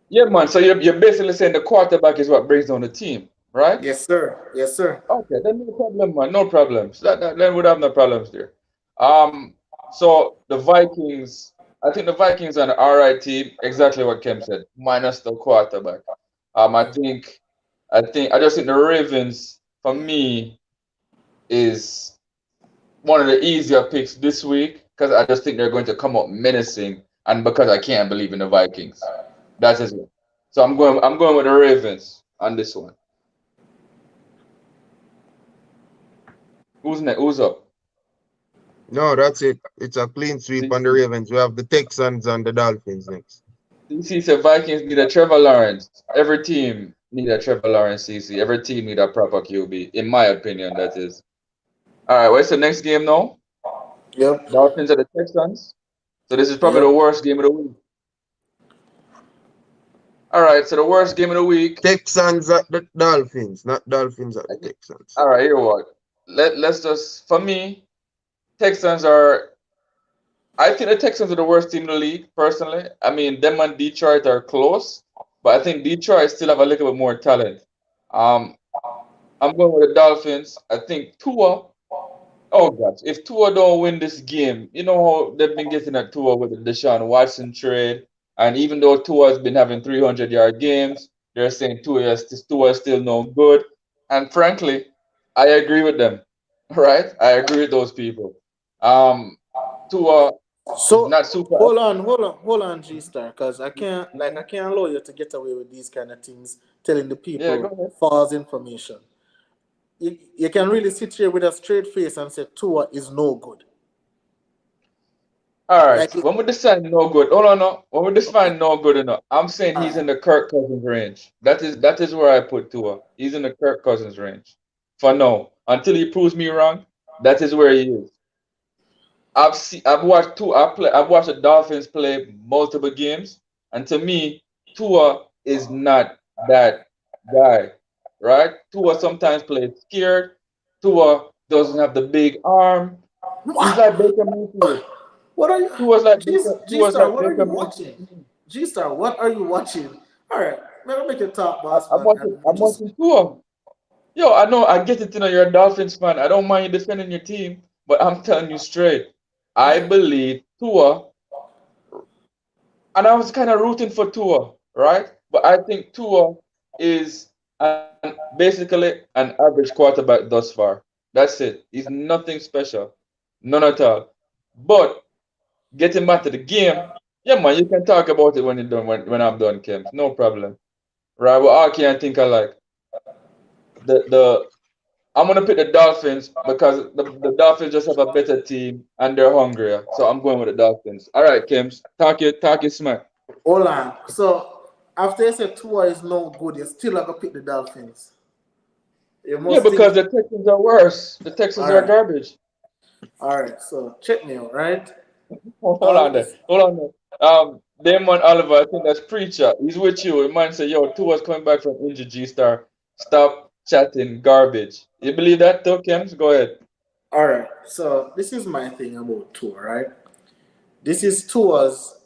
Yeah, man. So you're basically saying the quarterback is what brings down the team, right? Yes, sir. Yes, sir. Okay, then no problem, man. No problems. Then we'd have no problems there. Um, so the Vikings, I think the Vikings are an all right team. Exactly what Kem said, minus the quarterback. I just think the Ravens for me is one of the easier picks this week because I just think they're going to come up menacing, and because I can't believe in the Vikings. That is it. So I'm going with the Ravens on this one. Who's next? Who's up? No, that's it. It's a clean sweep on the CC. Ravens. We have the Texans and the Dolphins next. CC said Vikings need a Trevor Lawrence. Every team need a Trevor Lawrence, CC. Every team need a proper QB. In my opinion, that is. All right, what's the next game now? Yep. Dolphins at the Texans. So this is probably the Yep. worst game of the week. All right, so the worst game of the week. Texans at the Dolphins, not Dolphins at the Texans. All right, here what? Let's just, for me, Texans are. I think the Texans are the worst team in the league, personally. I mean, them and Detroit are close, but I think Detroit still have a little bit more talent. Um, I'm going with the Dolphins. I think Tua. Oh gosh, if Tua don't win this game, you know how they've been getting at Tua with the Deshaun Watson trade, and even though Tua has been having 300-yard games, they're saying Tua is still no good. And frankly, I agree with them. Right? I agree with those people. Tua is So not super. hold on, G Star, because I can't allow you to get away with these kind of things, telling the Yeah, go people ahead. false information. You can really sit here with a straight face and say Tua is no good. All right. Like, When we decide no good, hold on, no. When we define no good enough, I'm saying he's in the Kirk Cousins range. That is where I put Tua. He's in the Kirk Cousins range. For now, until he proves me wrong, that is where he is. I've watched I've watched the Dolphins play multiple games, and to me, Tua is not that guy, right? Tua sometimes plays scared. Tua doesn't have the big arm. He's like Baker Mayfield. what are you, Tua's like G Baker. G Tua's Star? like What are Baker you Mayfield. watching? G Star, what are you watching? All right, let me make it talk, boss I'm man, watching. and we I'm just watching Tua. Yo, I know, I get it, you're a Dolphins fan. I don't mind you defending your team, but I'm telling you straight, I believe Tua, and I was kind of rooting for Tua, right? But I think Tua is basically an average quarterback thus far. That's it. He's nothing special, none at all. But getting back to the game, yeah, man, you can talk about it when you're done. When I'm done, Kim, no problem, right? Well, all can I think I like the I'm gonna pick the Dolphins because the Dolphins just have a better team and they're hungrier. So I'm going with the Dolphins. All right, Kim, talk your smack. Hold on. So after you said Tua is no good, you still have to pick the Dolphins. You Yeah, must think. because the Texans are worse. The All Texans are right. garbage. All right. So check me out, right? Hold on there. This, Hold on there. Damon Oliver, I think that's preacher. He's with you. He might say, yo, Tua's coming back from injury, G Star. Stop chatting garbage. You believe that though, Kems? Go ahead. all right. So this is my thing about Tua, right? This is Tua's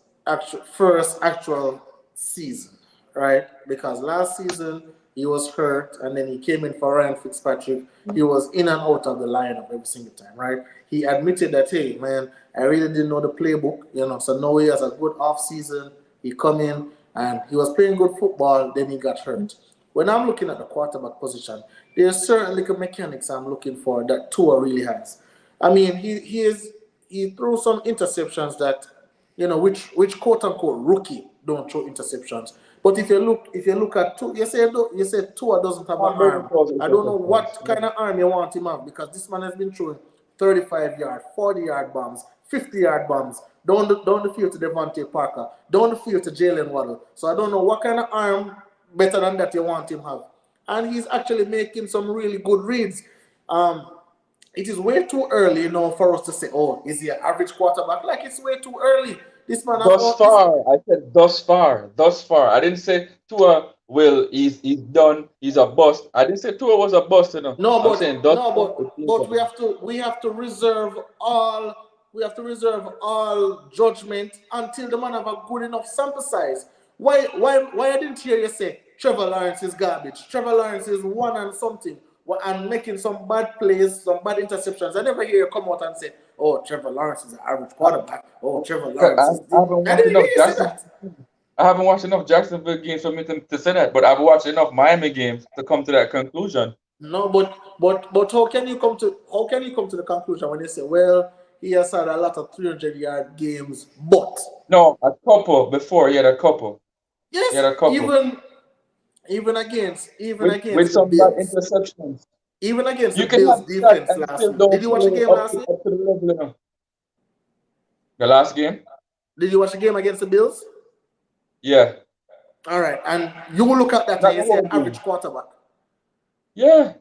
first actual season, right? Because last season he was hurt and then he came in for Ryan Fitzpatrick. He was in and out of the lineup every single time, right? He admitted that, hey, man, I really didn't know the playbook, so now he has a good off season. He come in and he was playing good football, then he got hurt. When I'm looking at the quarterback position, there's certain little mechanics I'm looking for that Tua really has. I mean, he threw some interceptions that which quote unquote rookie don't throw interceptions. But if you look at Tua, you say Tua doesn't have an Tom Brady arm. throws I don't know interceptions. what kind of arm you want him to have because this man has been throwing 35-yard, 40-yard bombs, 50-yard bombs down the field to Devontae Parker, down the field to Jalen Waddle. So I don't know what kind of arm better than that you want him to have. And he's actually making some really good reads. It is way too early, for us to say, oh, is he an average quarterback? Like, it's way too early. This man has Thus all this. far, I said thus far, thus far. I didn't say Tua will, he's done, he's a bust. I didn't say Tua was a bust, No, I'm saying but thus no, far, but it seems but like. we have to reserve all judgment until the man have a good enough sample size. Why I didn't hear you say Trevor Lawrence is garbage? Trevor Lawrence is one and something and making some bad plays, some bad interceptions. I never hear you come out and say, "Oh, Trevor Lawrence is an average quarterback." Oh, Trevor Lawrence is I this. haven't I watched didn't hear enough you say Jackson. that. I haven't watched enough Jacksonville games for me to say that, but I've watched enough Miami games to come to that conclusion. No, but how can you come to the conclusion when you say, well, he has had a lot of 300-yard games, but No, a couple before, he had a couple. He yes, had a couple. even against even With against the some bad Bills, even even against the You can Bills have that defense and last still week. Did don't you watch the play game last week? up to the level, The last game? Did you watch the game against the Bills? Yeah. All right, and you will look at that and Not you the say whole average game. quarterback. Yeah,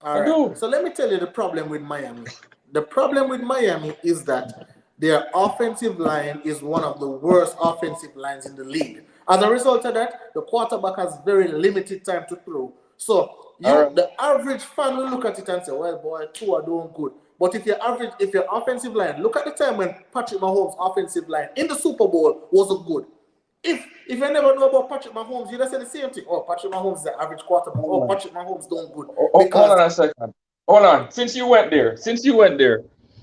All I right. do. So let me tell you the problem with Miami. The problem with Miami is that their offensive line is one of the worst offensive lines in the league. As a result of that, the quarterback has very limited time to throw. So All right. the average fan will look at it and say, "Well, boy, two are doing good." But if your offensive line, look at the time when Patrick Mahomes' offensive line in the Super Bowl wasn't good. If you never know about Patrick Mahomes, you just say the same thing. Oh, Patrick Mahomes is the average quarterback. Oh, Hold on. Patrick Mahomes doing good Hold because on a second. Hold on. Since you went there,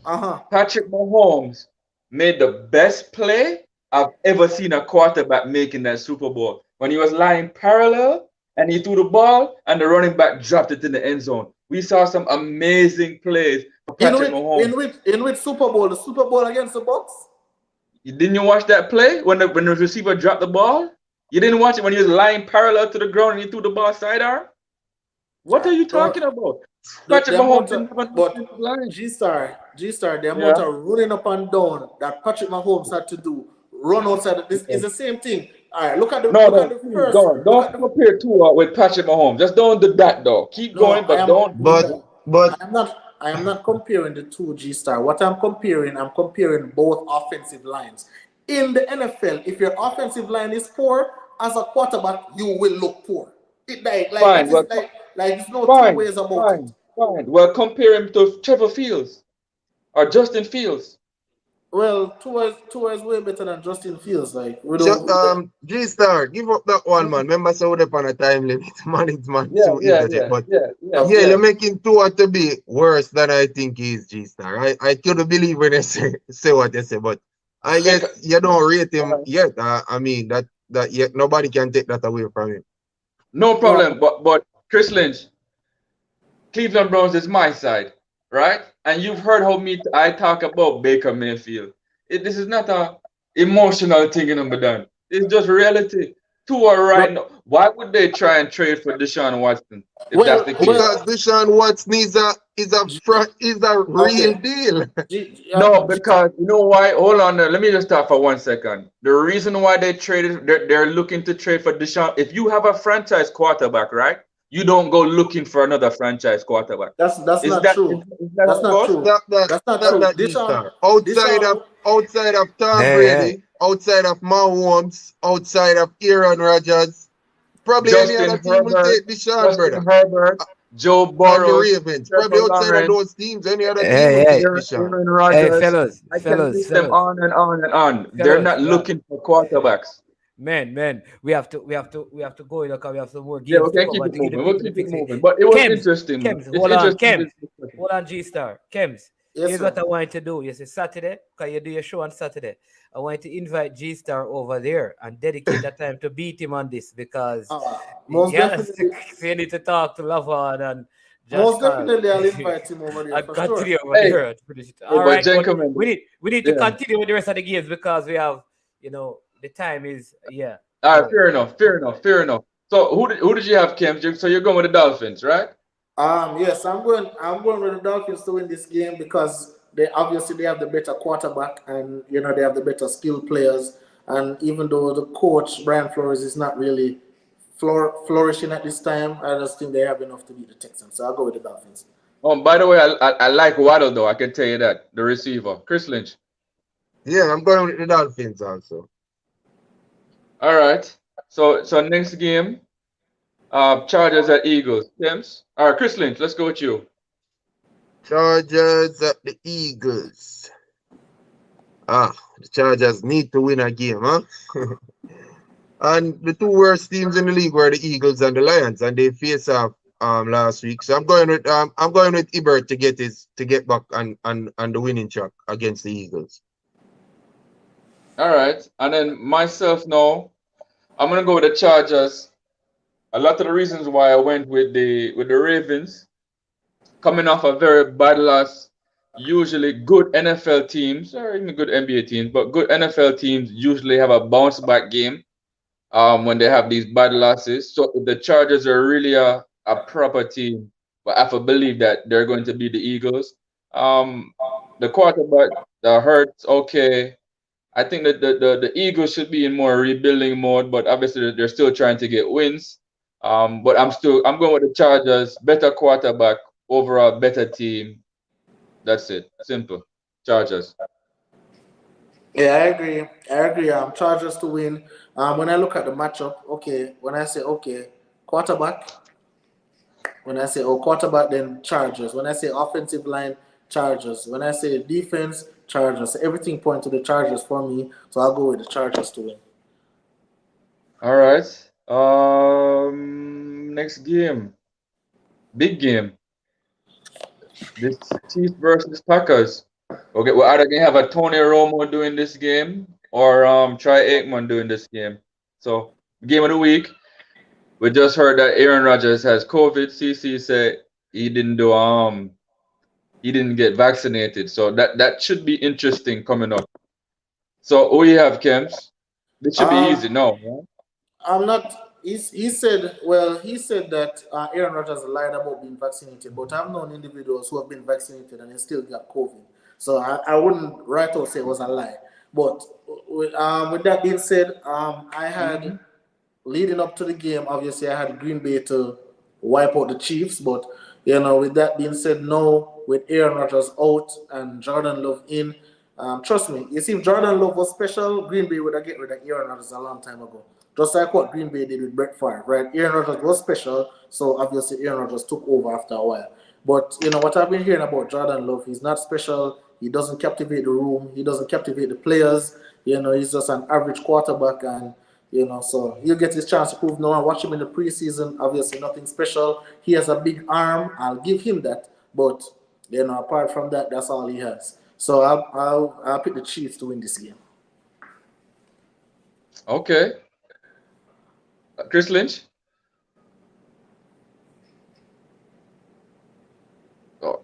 uh-huh. Patrick Mahomes made the best play I've ever seen a quarterback make in that Super Bowl. When he was lying parallel and he threw the ball and the running back dropped it in the end zone. We saw some amazing plays for In Patrick which Mahomes. in which in which Super Bowl? The Super Bowl against the Bucs? Didn't you watch that play when the receiver dropped the ball? You didn't watch it when he was lying parallel to the ground and he threw the ball sidearm? What are you Don't talking about? the, Patrick the Mahomes amount didn't of have an but offensive line. G Star, the amount Yeah. of running up and down that Patrick Mahomes had to do, run outside of this is Okay. the same thing. All right, look at the No, look at no, the please first don't. look at Don't the compare Tua with Patrick Mahomes. Just don't do that though. Keep no, going, but don't do But that. but I am not comparing the two G Star. What I'm comparing both offensive lines. In the NFL, if your offensive line is poor, as a quarterback, you will look poor. Like Fine. that is Well, like there's no two fine, ways about it. fine, fine. Well, compare him to Trevor Fields or Justin Fields. Well, Tua is way better than Justin Fields. Like we So, don't. G-Star, give up that one, man. Remember, so we're on a time limit. Management Yeah, too yeah, into it. yeah, But yeah, yeah, yeah, yeah. you're making Tua to be worse than I think he is, G-Star. I couldn't believe when I say what you say, but I guess you don't rate him yet. I mean, that yet nobody can take that away from him. No problem. But Chris Lynch, Cleveland Browns is my side, right? And you've heard how I talk about Baker Mayfield. This is not a emotional thing in done. It's just reality. Tua right now. Why would they try and trade for Deshaun Watson if that's the case? Because Deshaun Watson is a real deal. No, because you know why? Hold on, let me just stop for 1 second. The reason why they traded, they're looking to trade for Deshaun. If you have a franchise quarterback, right? You don't go looking for another franchise quarterback. That's not true. That's not true. That's not true. Deshaun, outside of Tom Brady, outside of Mahomes, outside of Aaron Rodgers, probably any other team will take Deshaun, brother. Herbert, Joe Burrow, and the Ravens. Probably outside of those teams, any other team will take Deshaun. Aaron Rodgers. fellas, I can list them on and on and on. They're not looking for quarterbacks. Man, we have to go, because we have some more games. Yeah, okay, keep it moving. We'll keep it moving. But it was interesting. Hold on, G-Star. Kems, here's what I want to do. You see, Saturday, because you do your show on Saturday, I want to invite G-Star over there and dedicate that time to beat him on this, because you need to talk to Lavon and most definitely I'll invite him over there. For sure. There to finish it. All right, gentlemen, we need to continue with the rest of the games, because we have, the time is All right, fair enough. So who did you have, Kim? So you're going with the Dolphins, right? Yes, I'm going with the Dolphins to win this game, because they have the better quarterback, and they have the better skilled players. And even though the coach Brian Flores is not really flourishing at this time, I just think they have enough to beat the Texans. So I'll go with the Dolphins. Oh, by the way, I like Waddle though. I can tell you that, the receiver, Chris Lynch. Yeah, I'm going with the Dolphins also. All right. So next game, Chargers at Eagles. James. All right, Chris Lynch. Let's go with you. Chargers at the Eagles. The Chargers need to win a game, huh? And the two worst teams in the league were the Eagles and the Lions, and they faced off last week. So I'm going with Ebert to get back on the winning track against the Eagles. All right, and then myself now, I'm gonna go with the Chargers. A lot of the reasons why I went with the Ravens, coming off a very bad loss. Usually good NFL teams, or even good NBA teams, but good NFL teams usually have a bounce back game when they have these bad losses. So if the Chargers are really a proper team, but I have to believe that they're going to be the Eagles. The quarterback, the Hurts, okay. I think that the Eagles should be in more rebuilding mode, but obviously they're still trying to get wins. But I'm going with the Chargers, better quarterback, overall better team. That's it. Simple. Chargers. Yeah, I agree. Chargers to win. When I look at the matchup, when I say quarterback, then Chargers. When I say offensive line, Chargers. When I say defense, Chargers. Everything points to the Chargers for me, so I'll go with the Chargers to win. All right. Next game. Big game. This Chiefs versus Packers. Okay, we're either gonna have a Tony Romo doing this game or Troy Aikman doing this game. So game of the week. We just heard that Aaron Rodgers has COVID. CC said he didn't get vaccinated. So that should be interesting coming up. So who you have, Kems? This should be easy, no? Right? I'm not. He said that Aaron Rodgers lied about being vaccinated, but I've known individuals who have been vaccinated and they still got COVID. So I wouldn't right or say it was a lie. But with that being said, I had leading up to the game, obviously I had Green Bay to wipe out the Chiefs, but with that being said, no, with Aaron Rodgers out and Jordan Love in, trust me, you see, if Jordan Love was special, Green Bay would have get rid of Aaron Rodgers a long time ago. Just like what Green Bay did with Brett Favre, right? Aaron Rodgers was special, so obviously Aaron Rodgers took over after a while. But what I've been hearing about Jordan Love, he's not special. he doesn't captivate the room. He doesn't captivate the players. He's just an average quarterback, and so he'll get his chance to prove. No, I watch him in the preseason. Obviously, nothing special. He has a big arm. I'll give him that. But apart from that, that's all he has. So I'll pick the Chiefs to win this game. Okay. Chris Lynch. Oh,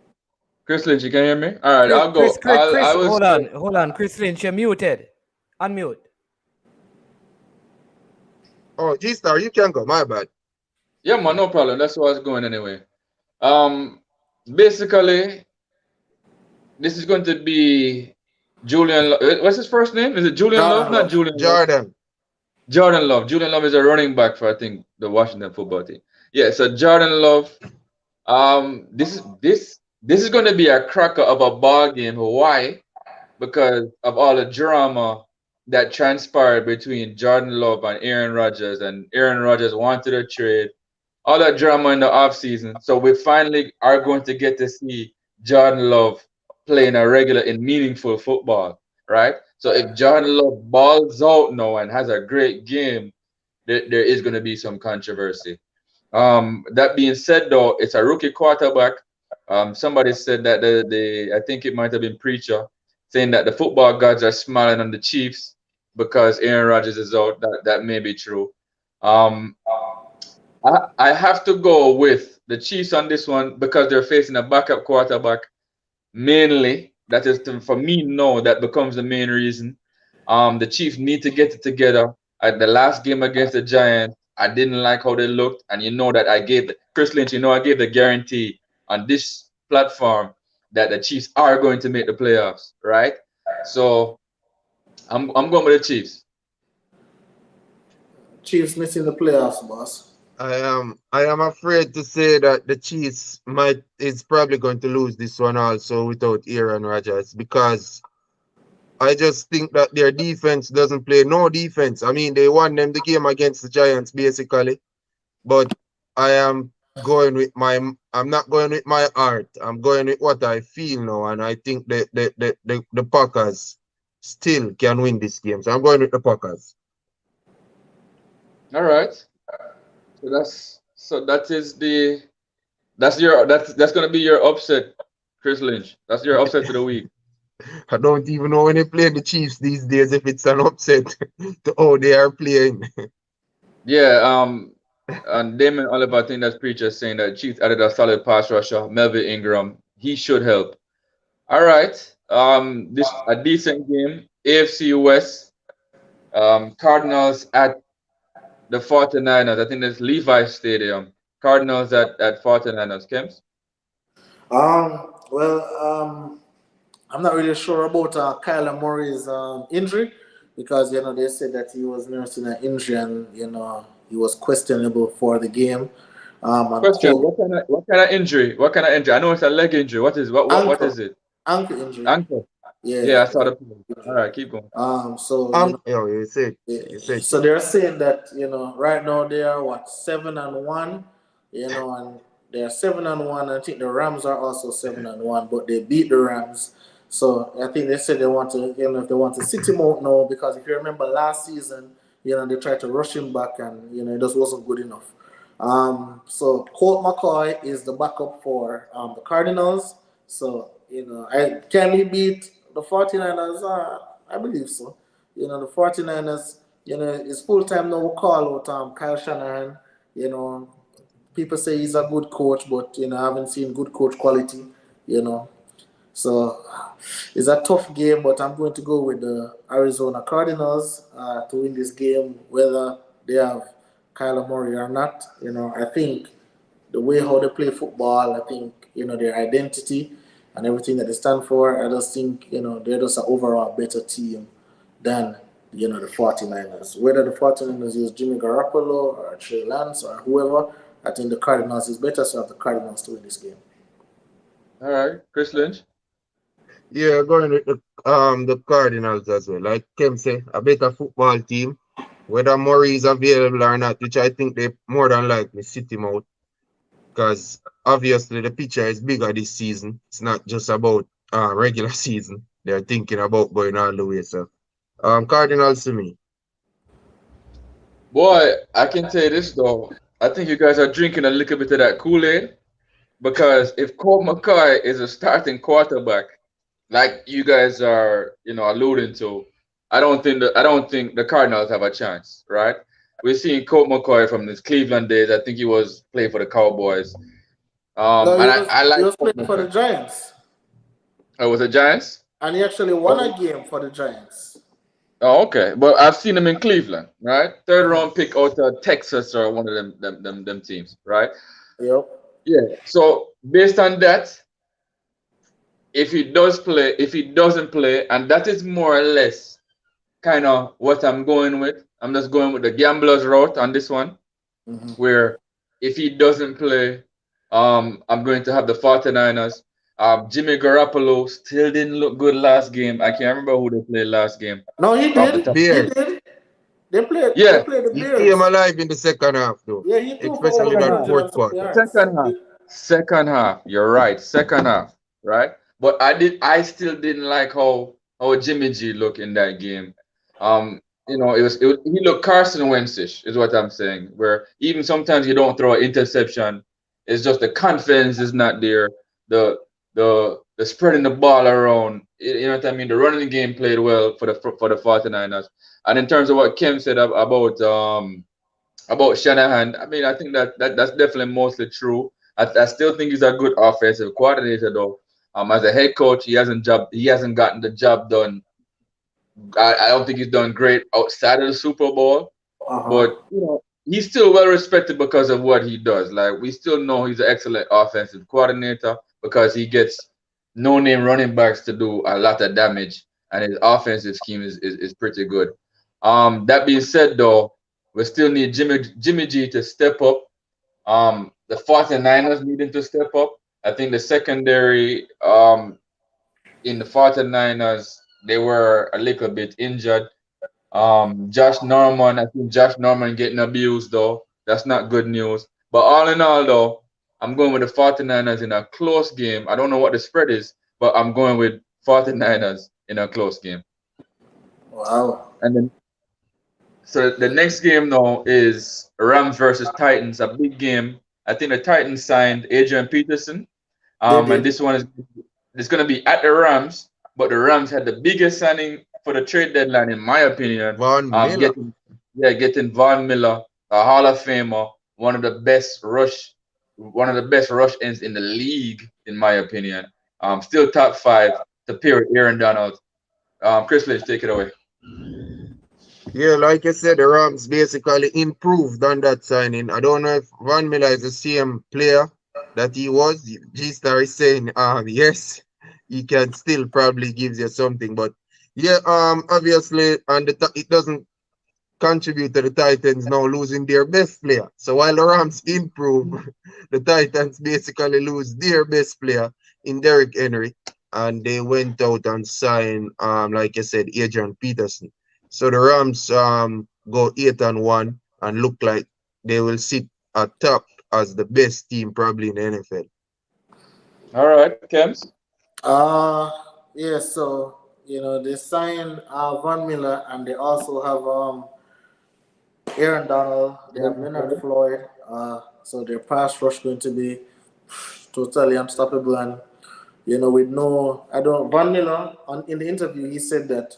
Chris Lynch, you can hear me? All right, I'll go. Chris, hold on. Chris Lynch, you're muted. Unmute. Oh, G-Star, you can go. My bad. Yeah, man, no problem. That's where I was going anyway. Basically, this is going to be Julian. What's his first name? Is it Julian Love? Not Julian. Jordan. Jordan Love. Julian Love is a running back for, I think, the Washington football team. Yeah, so Jordan Love. This is going to be a cracker of a ball game. Why? Because of all the drama that transpired between Jordan Love and Aaron Rodgers, and Aaron Rodgers wanted a trade. All that drama in the offseason. So we finally are going to get to see Jordan Love playing a regular and meaningful football, right? So if Jordan Love balls out now and has a great game, there is going to be some controversy. That being said, though, it's a rookie quarterback. Somebody said that I think it might have been Preacher, saying that the football gods are smiling on the Chiefs because Aaron Rodgers is out. That may be true. I have to go with the Chiefs on this one because they're facing a backup quarterback. Mainly, that is for me. No, that becomes the main reason. The Chiefs need to get it together. At the last game against the Giants, I didn't like how they looked, and that I gave Chris Lynch. I gave the guarantee on this platform that the Chiefs are going to make the playoffs, right? So I'm going with the Chiefs. Chiefs missing the playoffs, boss. I am afraid to say that the Chiefs is probably going to lose this one also without Aaron Rodgers, because I just think that their defense doesn't play no defense. I mean, they won them the game against the Giants basically, but I'm not going with my heart. I'm going with what I feel now, and I think the Packers still can win this game. So I'm going with the Packers. All right. So that's gonna be your upset, Chris Lynch. That's your upset of the week. I don't even know when they play the Chiefs these days if it's an upset to how they are playing. Yeah, and Damon Oliver, I think that's Preacher saying that Chiefs added a solid pass rusher, Melvin Ingram. He should help. All right. This a decent game. AFC West. Cardinals at the 49ers. I think that's Levi Stadium. Cardinals at 49ers. Kems? I'm not really sure about Kyler Murray's injury, because they said that he was nursing an injury and he was questionable for the game. Question: What kind of injury? What kind of injury? I know it's a leg injury. What is it? Ankle injury. Ankle. Yeah, I saw the play. All right, keep going. You said. So they're saying that right now they are 7-1, and they're 7-1. I think the Rams are also 7-1, but they beat the Rams. So I think they said they want to, if they want to sit him out now, because if you remember last season, they tried to rush him back, and it just wasn't good enough. So Colt McCoy is the backup for the Cardinals. So can he beat the 49ers? I believe so. The 49ers, it's full time now. We call out Kyle Shanahan. People say he's a good coach, but I haven't seen good coach quality. So it's a tough game, but I'm going to go with the Arizona Cardinals to win this game, whether they have Kyler Murray or not. I think the way how they play football, I think their identity and everything that they stand for, I just think they're just an overall better team than the 49ers. Whether the 49ers use Jimmy Garoppolo or Trey Lance or whoever, I think the Cardinals is better, so I have the Cardinals to win this game. All right, Chris Lynch. Yeah, going with the Cardinals as well. Like Kim said, a better football team. Whether Murray is available or not, which I think they more than likely sit him out, because obviously the picture is bigger this season. It's not just about regular season. They're thinking about going all the way. So Cardinals to me. Boy, I can tell you this though. I think you guys are drinking a little bit of that Kool-Aid because if Colt McCoy is a starting quarterback, like you guys are, alluding to, I don't think the Cardinals have a chance, right? We're seeing Colt McCoy from his Cleveland days. I think he was playing for the Cowboys. No, And he I he like was Colt playing for the McCoy. Giants, Oh, was it Giants? and he actually won Oh, a game for the Giants. oh, okay. But I've seen him in Cleveland, right? Third Mhm. round pick out of Texas or one of them teams, right? Yep. Yeah. So based on that, if he does play, if he doesn't play, and that is more or less kind of what I'm going with. I'm just going with the gambler's route on this one, Hmm. where if he doesn't play, I'm going to have the 49ers. Jimmy Garoppolo still didn't look good last game. I can't remember who they played last game No, he off the did. top. He Bears. did. They Yeah, played the He came Bears. alive in the second half though, Yeah, he threw for especially over second that half. 300 and fourth some quarter. yards. Second half. Second half. You're right. Second half. Right. But I still didn't like how Jimmy G looked in that game. He looked Carson Wentz-ish, is what I'm saying. Where even sometimes you don't throw an interception, it's just the confidence is not there. The the spreading the ball around. You know what I mean? The running game played well for the 49ers. And in terms of what Kim said about Shanahan, I mean, I think that's definitely mostly true. I still think he's a good offensive coordinator, though. As a head coach, he hasn't gotten the job done. I don't think he's done great outside of the Super Bowl, Uh-huh. but he's still well respected because of what he does. Like we still know he's an excellent offensive coordinator because he gets no-name running backs to do a lot of damage, and his offensive scheme is pretty good. That being said, though, we still need Jimmy G to step up. The 49ers needing to step up. I think the secondary in the 49ers, they were a little bit injured. Josh Norman, I think Josh Norman getting abused though. That's not good news. But all in all though, I'm going with the 49ers in a close game. I don't know what the spread is, but I'm going with 49ers in a close game. Wow. And then so the next game now is Rams versus Titans, a big game. I think the Titans signed Adrian Peterson. They And did. this one is it's gonna be at the Rams, but the Rams had the biggest signing for the trade deadline, in my opinion. Von Miller. Getting Von Miller, a Hall of Famer, one of the best rush ends in the league, in my opinion. Still top five to pair with Aaron Donald. Chris Lynch, take it away. Yeah, like I said, the Rams basically improved on that signing. I don't know if Von Miller is the same player that he was. G-Star is saying, yes, he can still probably gives you something, but yeah, obviously, and it doesn't contribute to the Titans now losing their best player. So while the Rams improve, the Titans basically lose their best player in Derrick Henry, and they went out and signed, like I said, Adrian Peterson. So the Rams go 8-1 and look like they will sit at top as the best team probably in the NFL. All right, Kems. Uh yeah, so they signed Von Miller, and they also have Aaron Donald, they have Leonard Floyd, so their pass rush going to be totally unstoppable. And with no, I don't. Van Miller in the interview, he said that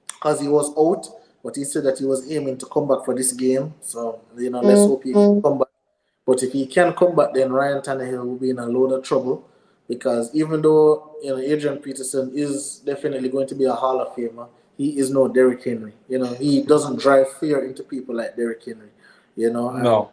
because he was out, but he said that he was aiming to come back for this game. So let's hope he can come back. But if he can come back, then Ryan Tannehill will be in a load of trouble, because even though Adrian Peterson is definitely going to be a Hall of Famer, he is no Derrick Henry. He doesn't drive fear into people like Derrick Henry. And No.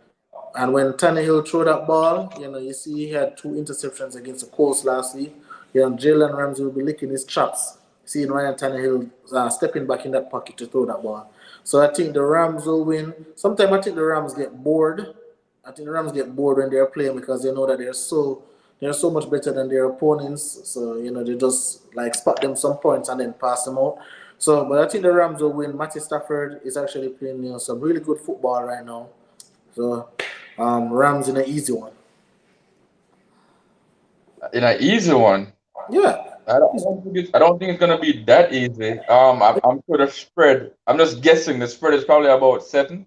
when Tannehill threw that ball, you see he had 2 interceptions against the Colts last week. Jalen Ramsey will be licking his chops, seeing Ryan Tannehill stepping back in that pocket to throw that ball. So I think the Rams will win. Sometimes I think the Rams get bored. I think the Rams get bored when they're playing, because they know that they're so much better than their opponents. So they just like spot them some points and then pass them out. So, but I think the Rams will win. Matty Stafford is actually playing some really good football right now. So, Rams in an easy one. In an easy one. Yeah. I don't think it's gonna be that easy. I'm sure the spread. I'm just guessing the spread is probably about 7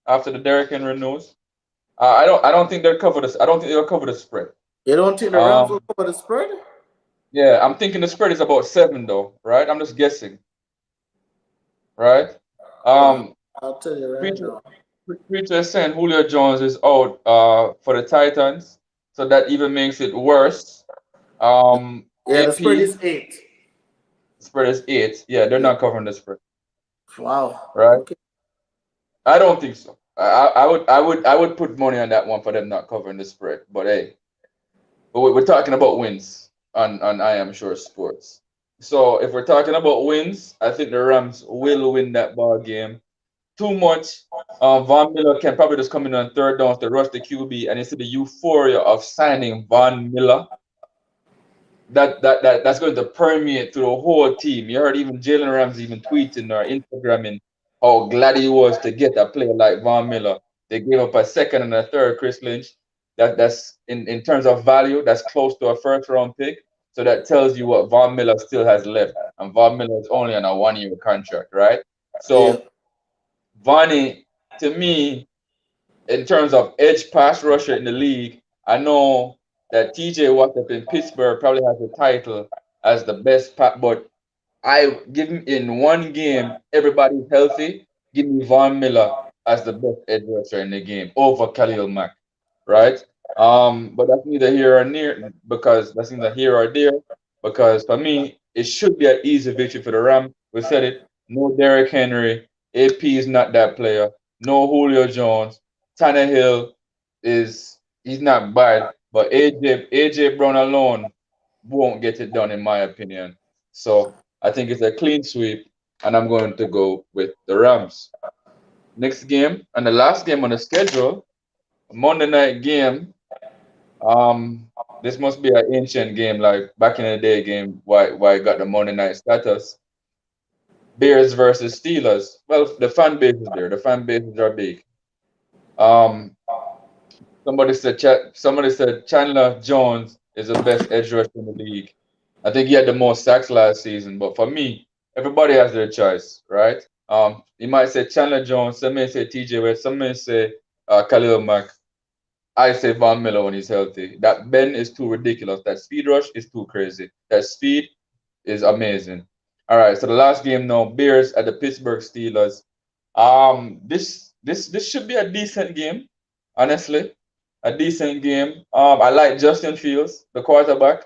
after the Derrick Henry news. I don't think they'll cover this. I don't think they'll cover the spread. You don't think the Rams will Um, cover the spread? yeah, I'm thinking the spread is about 7 though, right? I'm just guessing, right? Well, Um, I'll tell you right Preacher, now. Preacher is saying Julio Jones is out for the Titans, so that even makes it worse. Yeah, the spread AP is 8. spread is 8. Yeah, they're Yeah. not covering the spread, Wow. right? Okay. I don't think so. I would put money on that one for them not covering the spread. But hey, we're talking about wins on I am sure sports. So if we're talking about wins, I think the Rams will win that ball game. Too much. Von Miller can probably just come in on third down to rush the QB, and you see the euphoria of signing Von Miller. That's going to permeate through the whole team. You heard even Jalen Ramsey even tweeting or Instagramming how glad he was to get a player like Von Miller. They gave up a second and a third, Chris Lynch. That's in terms of value, that's close to a first round pick. So that tells you what Von Miller still has left. And Von Miller is only on a 1 year contract, right? Yeah. So Vonnie, to me, in terms of edge pass rusher in the league, I know that TJ Watt up in Pittsburgh probably has the title as the best pass, but I give him in one game, everybody's healthy. Give me Von Miller as the best edge rusher in the game over Khalil Mack, right? But that's neither here or near because that's neither here or there because for me, it should be an easy victory for the Rams. We said it. No Derrick Henry. AP is not that player. No Julio Jones. Tannehill he's not bad, but AJ Brown alone won't get it done in my opinion. So I think it's a clean sweep, and I'm going to go with the Rams. Next game and the last game on the schedule, Monday night game. This must be an ancient game, like back in the day game. Why it got the Monday night status? Bears versus Steelers. Well, the fan base is there. The fan bases are big. Um, somebody said Chandler Jones is the best edge rusher in the league. I think he had the most sacks last season, but for me, everybody has their choice, right? You might say Chandler Jones, some may say TJ Watt, some may say Khalil Mack. I say Von Miller when he's healthy. That bend is too ridiculous. That speed rush is too crazy. That speed is amazing. All right, so the last game now, Bears at the Pittsburgh Steelers. This should be a decent game, honestly, a decent game. I like Justin Fields, the quarterback.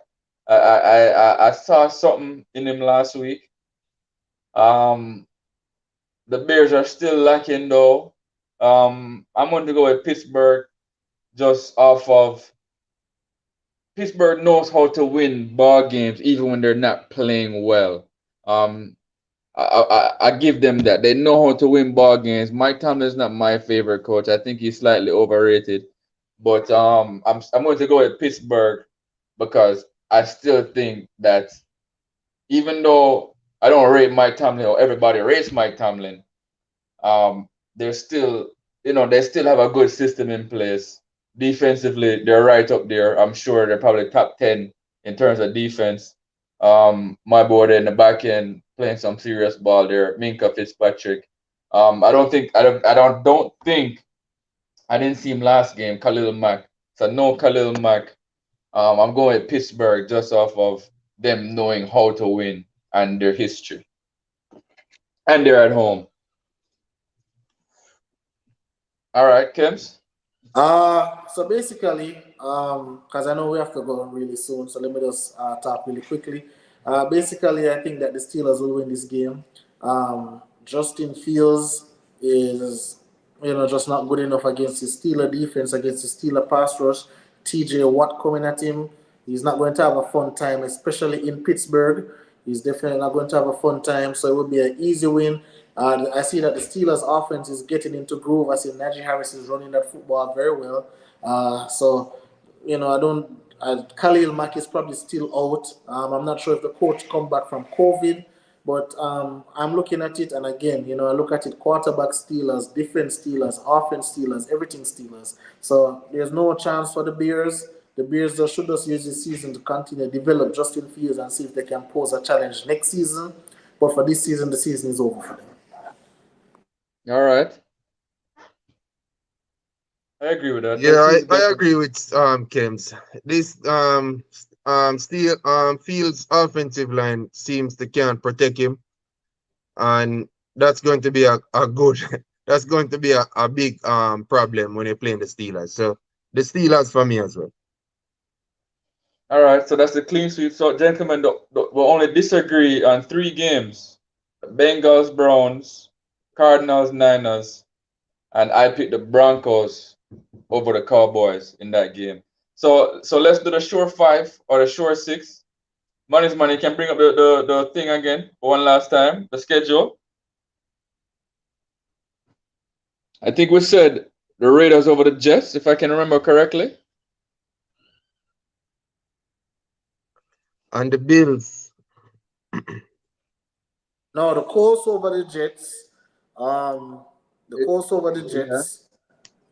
I saw something in him last week. Um, the Bears are still lacking though. I'm going to go with Pittsburgh just off of Pittsburgh knows how to win ball games even when they're not playing well. Um, I give them that. They know how to win ball games. Mike Tomlin's not my favorite coach. I think he's slightly overrated. But I'm going to go with Pittsburgh because I still think that even though I don't rate Mike Tomlin or everybody rates Mike Tomlin, they're still they still have a good system in place. Defensively, they're right up there. I'm sure they're probably top 10 in terms of defense. My boy in the back end playing some serious ball there. Minka Fitzpatrick. I don't think I didn't see him last game. Khalil Mack. So no Khalil Mack. I'm going with Pittsburgh just off of them knowing how to win and their history. And they're at home. All right, Kems. So basically, because I know we have to go really soon, so let me just talk really quickly. Basically, I think that the Steelers will win this game. Justin Fields is, just not good enough against the Steeler defense, against the Steeler pass rush. TJ Watt coming at him. He's not going to have a fun time, especially in Pittsburgh. He's definitely not going to have a fun time, so it will be an easy win. I see that the Steelers' offense is getting into groove. I see Najee Harris is running that football very well. So, I don't. Khalil Mack is probably still out. I'm not sure if the coach come back from COVID, but I'm looking at it, and again, I look at it: quarterback Steelers, defense Steelers, offense Steelers, everything Steelers. So there's no chance for the Bears. The Bears should just use this season to continue to develop Justin Fields and see if they can pose a challenge next season. But for this season, the season is over for them. All right. I agree with that. Yeah, I agree with Kems. This Fields offensive line seems they can't protect him, and that's going to be a good that's going to be a big problem when you're playing the Steelers. So the Steelers for me as well. All right, so that's the clean sweep. So, gentlemen, we'll only disagree on 3 games: Bengals, Browns, Cardinals, Niners, and I picked the Broncos over the Cowboys in that game. So let's do the sure 5 or the sure 6. Money's money. Can bring up the thing again for one last time. The schedule. I think we said the Raiders over the Jets, if I can remember correctly. And the Bills. No, the Colts over the Jets. The Colts over the Jets.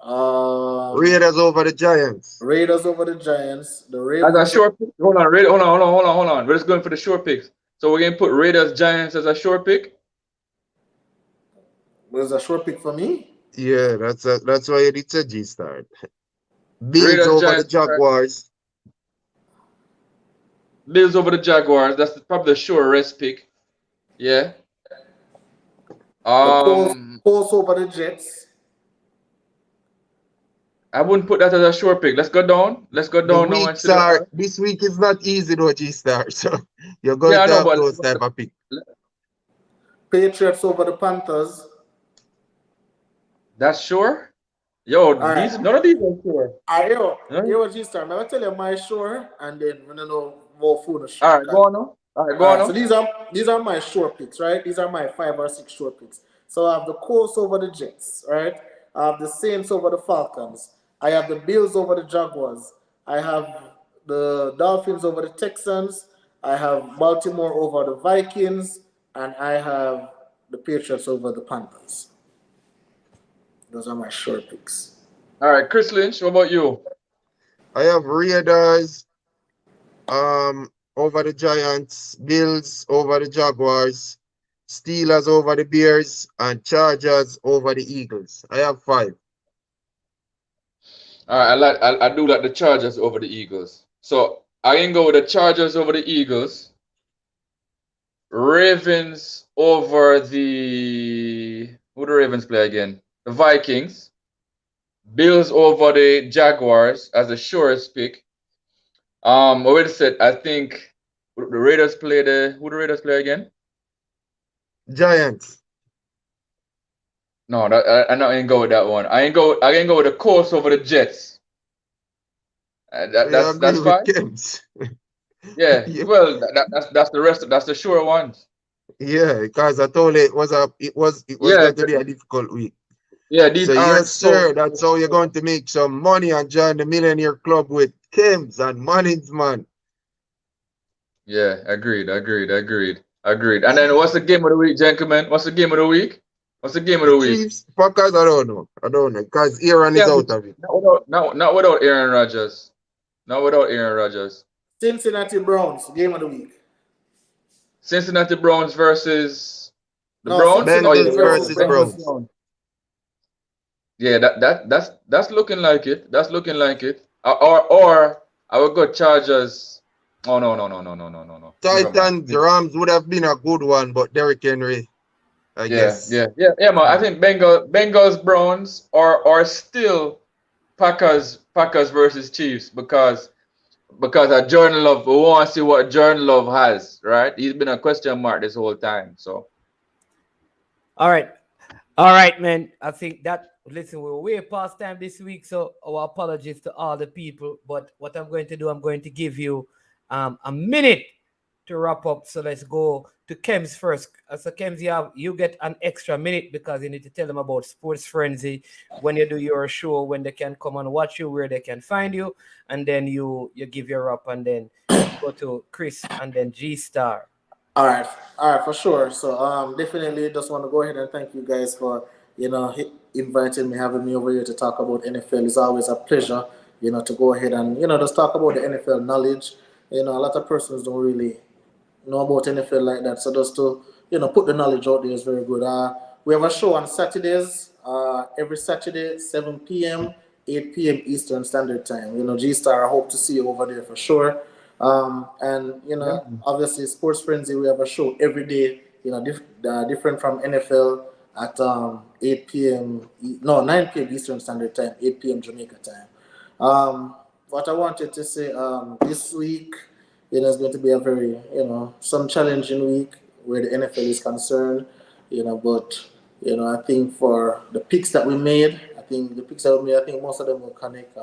Raiders over the Giants. Raiders over the Giants. The Ravens. As a short pick. Hold on. We're just going for the short picks. So we're gonna put Raiders Giants as a short pick. Was a short pick for me? Yeah, that's why it's a G start. Bills Raiders, over Giants, the Jaguars. Bills over the Jaguars. That's probably the sure rest pick. Yeah. Colts over the Jets. I wouldn't put that as a short pick. Let's go down. Let's go down now and see. This week is not easy though, G Star. So you're going to have those type of picks. Patriots over the Panthers. That's sure. Yo, none of these are sure. Yo, G Star. I'm gonna tell you my sure, and then when I know more food. All right, go on now. All right, go on now. So these are my sure picks, right? These are my 5 or 6 sure picks. So I have the Colts over the Jets, right? I have the Saints over the Falcons. I have the Bills over the Jaguars. I have the Dolphins over the Texans. I have Baltimore over the Vikings, and I have the Patriots over the Panthers. Those are my sure picks. All right, Chris Lynch, what about you? I have Raiders over the Giants, Bills over the Jaguars, Steelers over the Bears, and Chargers over the Eagles. I have 5. All right, I do like the Chargers over the Eagles. So I can go with the Chargers over the Eagles, Ravens over who the Ravens play again? The Vikings, Bills over the Jaguars as the surest pick. Wait a sec. I think the Raiders play who the Raiders play again? Giants. No, I ain't go with that one. I can go with the Colts over the Jets. That's fine. Yeah. Well, that's the rest. That's the sure ones. Yeah, because I told you it was going to be a difficult week. Yeah, these are yes, sir. That's how you're going to make some money and join the Millionaire Club with Kims and Mannings, man. Yeah, agreed. And then what's the game of the week, gentlemen? What's the game of the week? Chiefs, Packers, I don't know. Because Aaron is out of it. Not without Aaron Rodgers. Cincinnati Browns, game of the week. Cincinnati Browns versus the Browns? Bengals versus Browns. Yeah, that's looking like it. Or I would go Chargers. Oh no. Titans, Rams would have been a good one, but Derrick Henry, I guess. Yeah, man. I think Bengals, Browns, or still Packers versus Chiefs because at Jordan Love, we want to see what Jordan Love has, right? He's been a question mark this whole time. So all right, man. I think that listen, we're way past time this week, so our apologies to all the people. But what I'm going to do, I'm going to give you a minute to wrap up. So let's go to Kems first. So Kems, you get an extra minute because you need to tell them about Sports Frenzy when you do your show, when they can come and watch you, where they can find you, and then you give your wrap, and then go to Chris and then G Star. All right, for sure. So definitely just want to go ahead and thank you guys for inviting me, having me over here to talk about NFL. It's always a pleasure to go ahead and, just talk about the NFL knowledge. A lot of persons don't really know about NFL like that. So just to, put the knowledge out there is very good. We have a show on Saturdays, every Saturday, 7 p.m., 8 p.m. Eastern Standard Time. G-Star, I hope to see you over there for sure. And, obviously, Sports Frenzy, we have a show every day, different from NFL at 8 p.m., 9 p.m. Eastern Standard Time, 8 p.m. Jamaica time. What I wanted to say this week, it is going to be a very, some challenging week where the NFL is concerned, but, I think for the picks that we made, I think most of them will connect.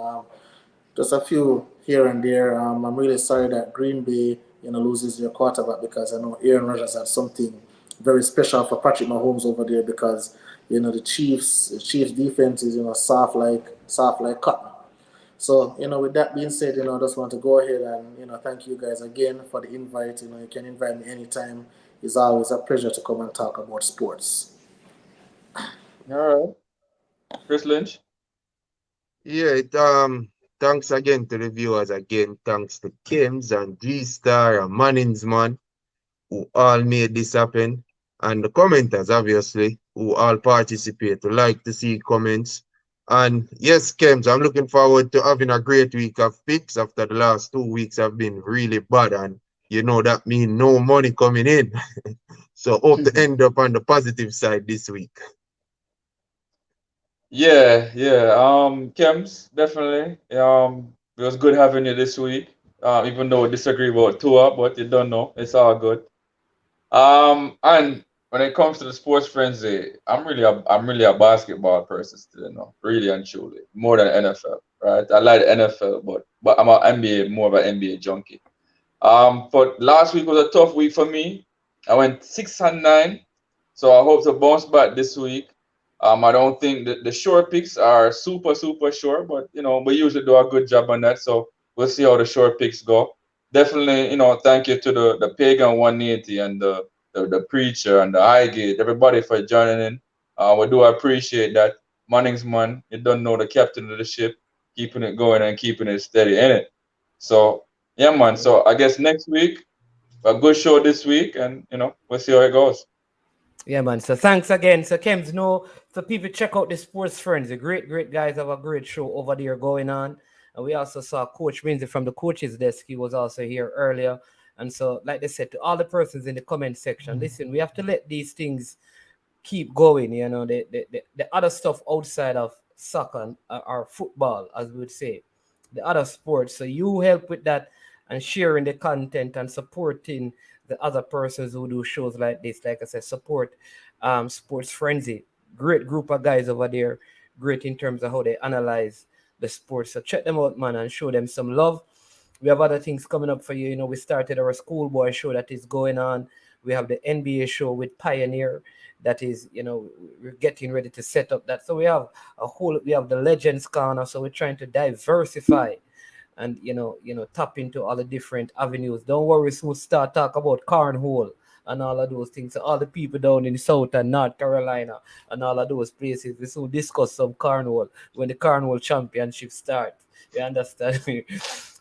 Just a few here and there. I'm really sorry that Green Bay, loses their quarterback because I know Aaron Rodgers had something very special for Patrick Mahomes over there because, the Chiefs defense is, soft like cotton. So, with that being said, I just want to go ahead and, thank you guys again for the invite. You can invite me anytime. It's always a pleasure to come and talk about sports. All right. Chris Lynch. Yeah, thanks again to the viewers again. Thanks to Kims and G-Star and Mannings, man, who all made this happen. And the commenters, obviously, who all participate. We like to see comments. And yes, Kems, I'm looking forward to having a great week of picks after the last 2 weeks have been really bad. And that means no money coming in. So hope to end up on the positive side this week. Yeah. Kems, definitely. It was good having you this week. Even though we disagree about Tua, but you don't know. It's all good. And when it comes to the sports frenzy, I'm really a basketball person still, really and truly, more than NFL, right? I like the NFL, but I'm more of an NBA junkie. But last week was a tough week for me. I went 6-9, so I hope to bounce back this week. I don't think that the short picks are super short, but we usually do a good job on that. So we'll see how the short picks go. Definitely, thank you to the Pagan 180 and the preacher and the Highgate, everybody for joining in. We do appreciate that. Mannings, man, you don't know the captain of the ship, keeping it going and keeping it steady, innit? So yeah, man. So I guess next week a good show this week, and we'll see how it goes. Yeah, man. So thanks again. So Kems, so people check out the Sports Friends. The great guys have a great show over there going on. And we also saw Coach Windsor from the coach's desk. He was also here earlier. And so, like they said, to all the persons in the comment section, listen, we have to let these things keep going. The other stuff outside of soccer or football, as we would say, the other sports. So you help with that and sharing the content and supporting the other persons who do shows like this. Like I said, support Sports Frenzy. Great group of guys over there. Great in terms of how they analyze the sports. So check them out, man, and show them some love. We have other things coming up for you. We started our schoolboy show that is going on. We have the NBA show with Pioneer that is, we're getting ready to set up that. So we have the Legends Corner. So we're trying to diversify and, tap into all the different avenues. Don't worry, we'll start talk about cornhole and all of those things. So all the people down in South and North Carolina and all of those places, we will discuss some cornhole when the cornhole championship starts. You understand me?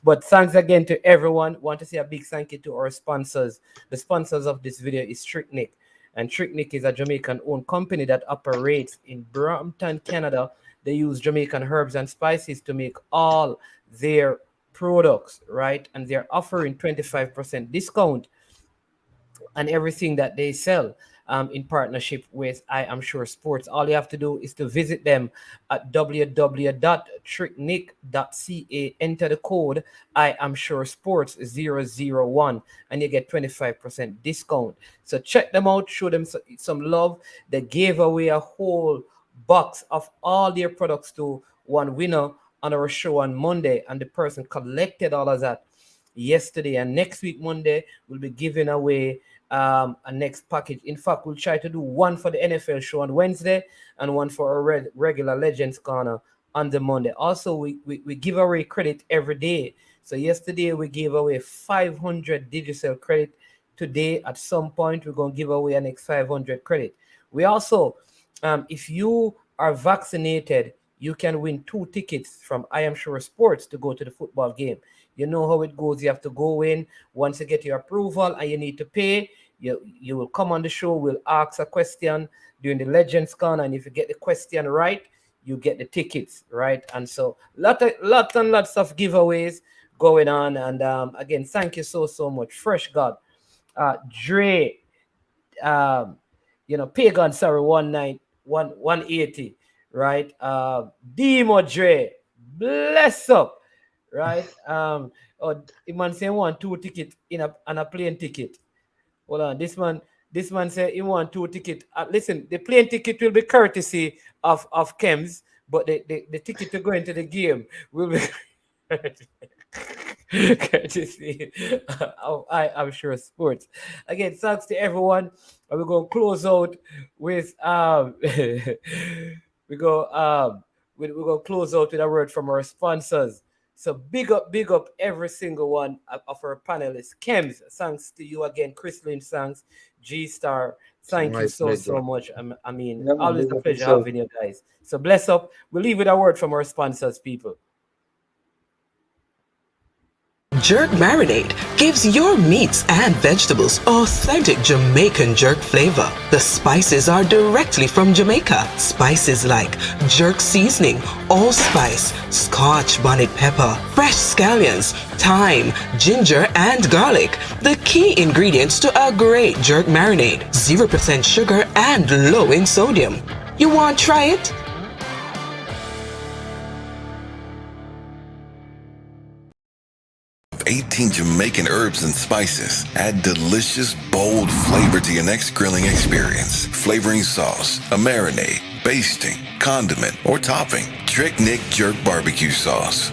But thanks again to everyone. Want to say a big thank you to our sponsors. The sponsors of this video is Tricknick. And Tricknick is a Jamaican-owned company that operates in Brampton, Canada. They use Jamaican herbs and spices to make all their products, right? And they're offering 25% discount on everything that they sell in partnership with I Am Sure Sports. All you have to do is to visit them at www.tricknick.ca, enter the code I Am Sure Sports 001, and you get 25% discount. So check them out, show them some love. They gave away a whole box of all their products to one winner on our show on Monday, and the person collected all of that yesterday. And next week, Monday, we'll be giving away a next package. In fact, we'll try to do one for the NFL show on Wednesday and one for our regular Legends Corner on the Monday. Also, we give away credit every day. So yesterday, we gave away 500 digital credit. Today, at some point, we're going to give away an next 500 credit. We also, if you are vaccinated, you can win 2 tickets from I Am Sure Sports to go to the football game. You know how it goes. You have to go in. Once you get your approval and you need to pay, you will come on the show. We'll ask a question during the Legends Con, and if you get the question right, you get the tickets, right? And so lots and lots of giveaways going on. And again, thank you so much. Fresh God, Dre, Pagan, sorry, 180, right? Demo Dre, bless up, right? The man say he want 2 tickets and a plane ticket. Hold on, this man said he want 2 tickets. Listen, the plane ticket will be courtesy of Kems, but the ticket to go into the game will be courtesy of I'm Sure Sports. Again, thanks to everyone. And we're going to close out with we're going to close out with a word from our sponsors. So big up every single one of our panelists. Kems, thanks to you again. Chrislyn, thanks. G-Star, thank you so much. I mean, always a pleasure having you guys. So bless up. We'll leave with a word from our sponsors, people. Jerk Marinade gives your meats and vegetables authentic Jamaican jerk flavor. The spices are directly from Jamaica. Spices like jerk seasoning, allspice, Scotch bonnet pepper, fresh scallions, thyme, ginger, and garlic. The key ingredients to a great jerk marinade. 0% sugar and low in sodium. You want to try it? 18 Jamaican herbs and spices add delicious, bold flavor to your next grilling experience. Flavoring sauce, a marinade, basting, condiment, or topping. Trick Nick Jerk Barbecue Sauce.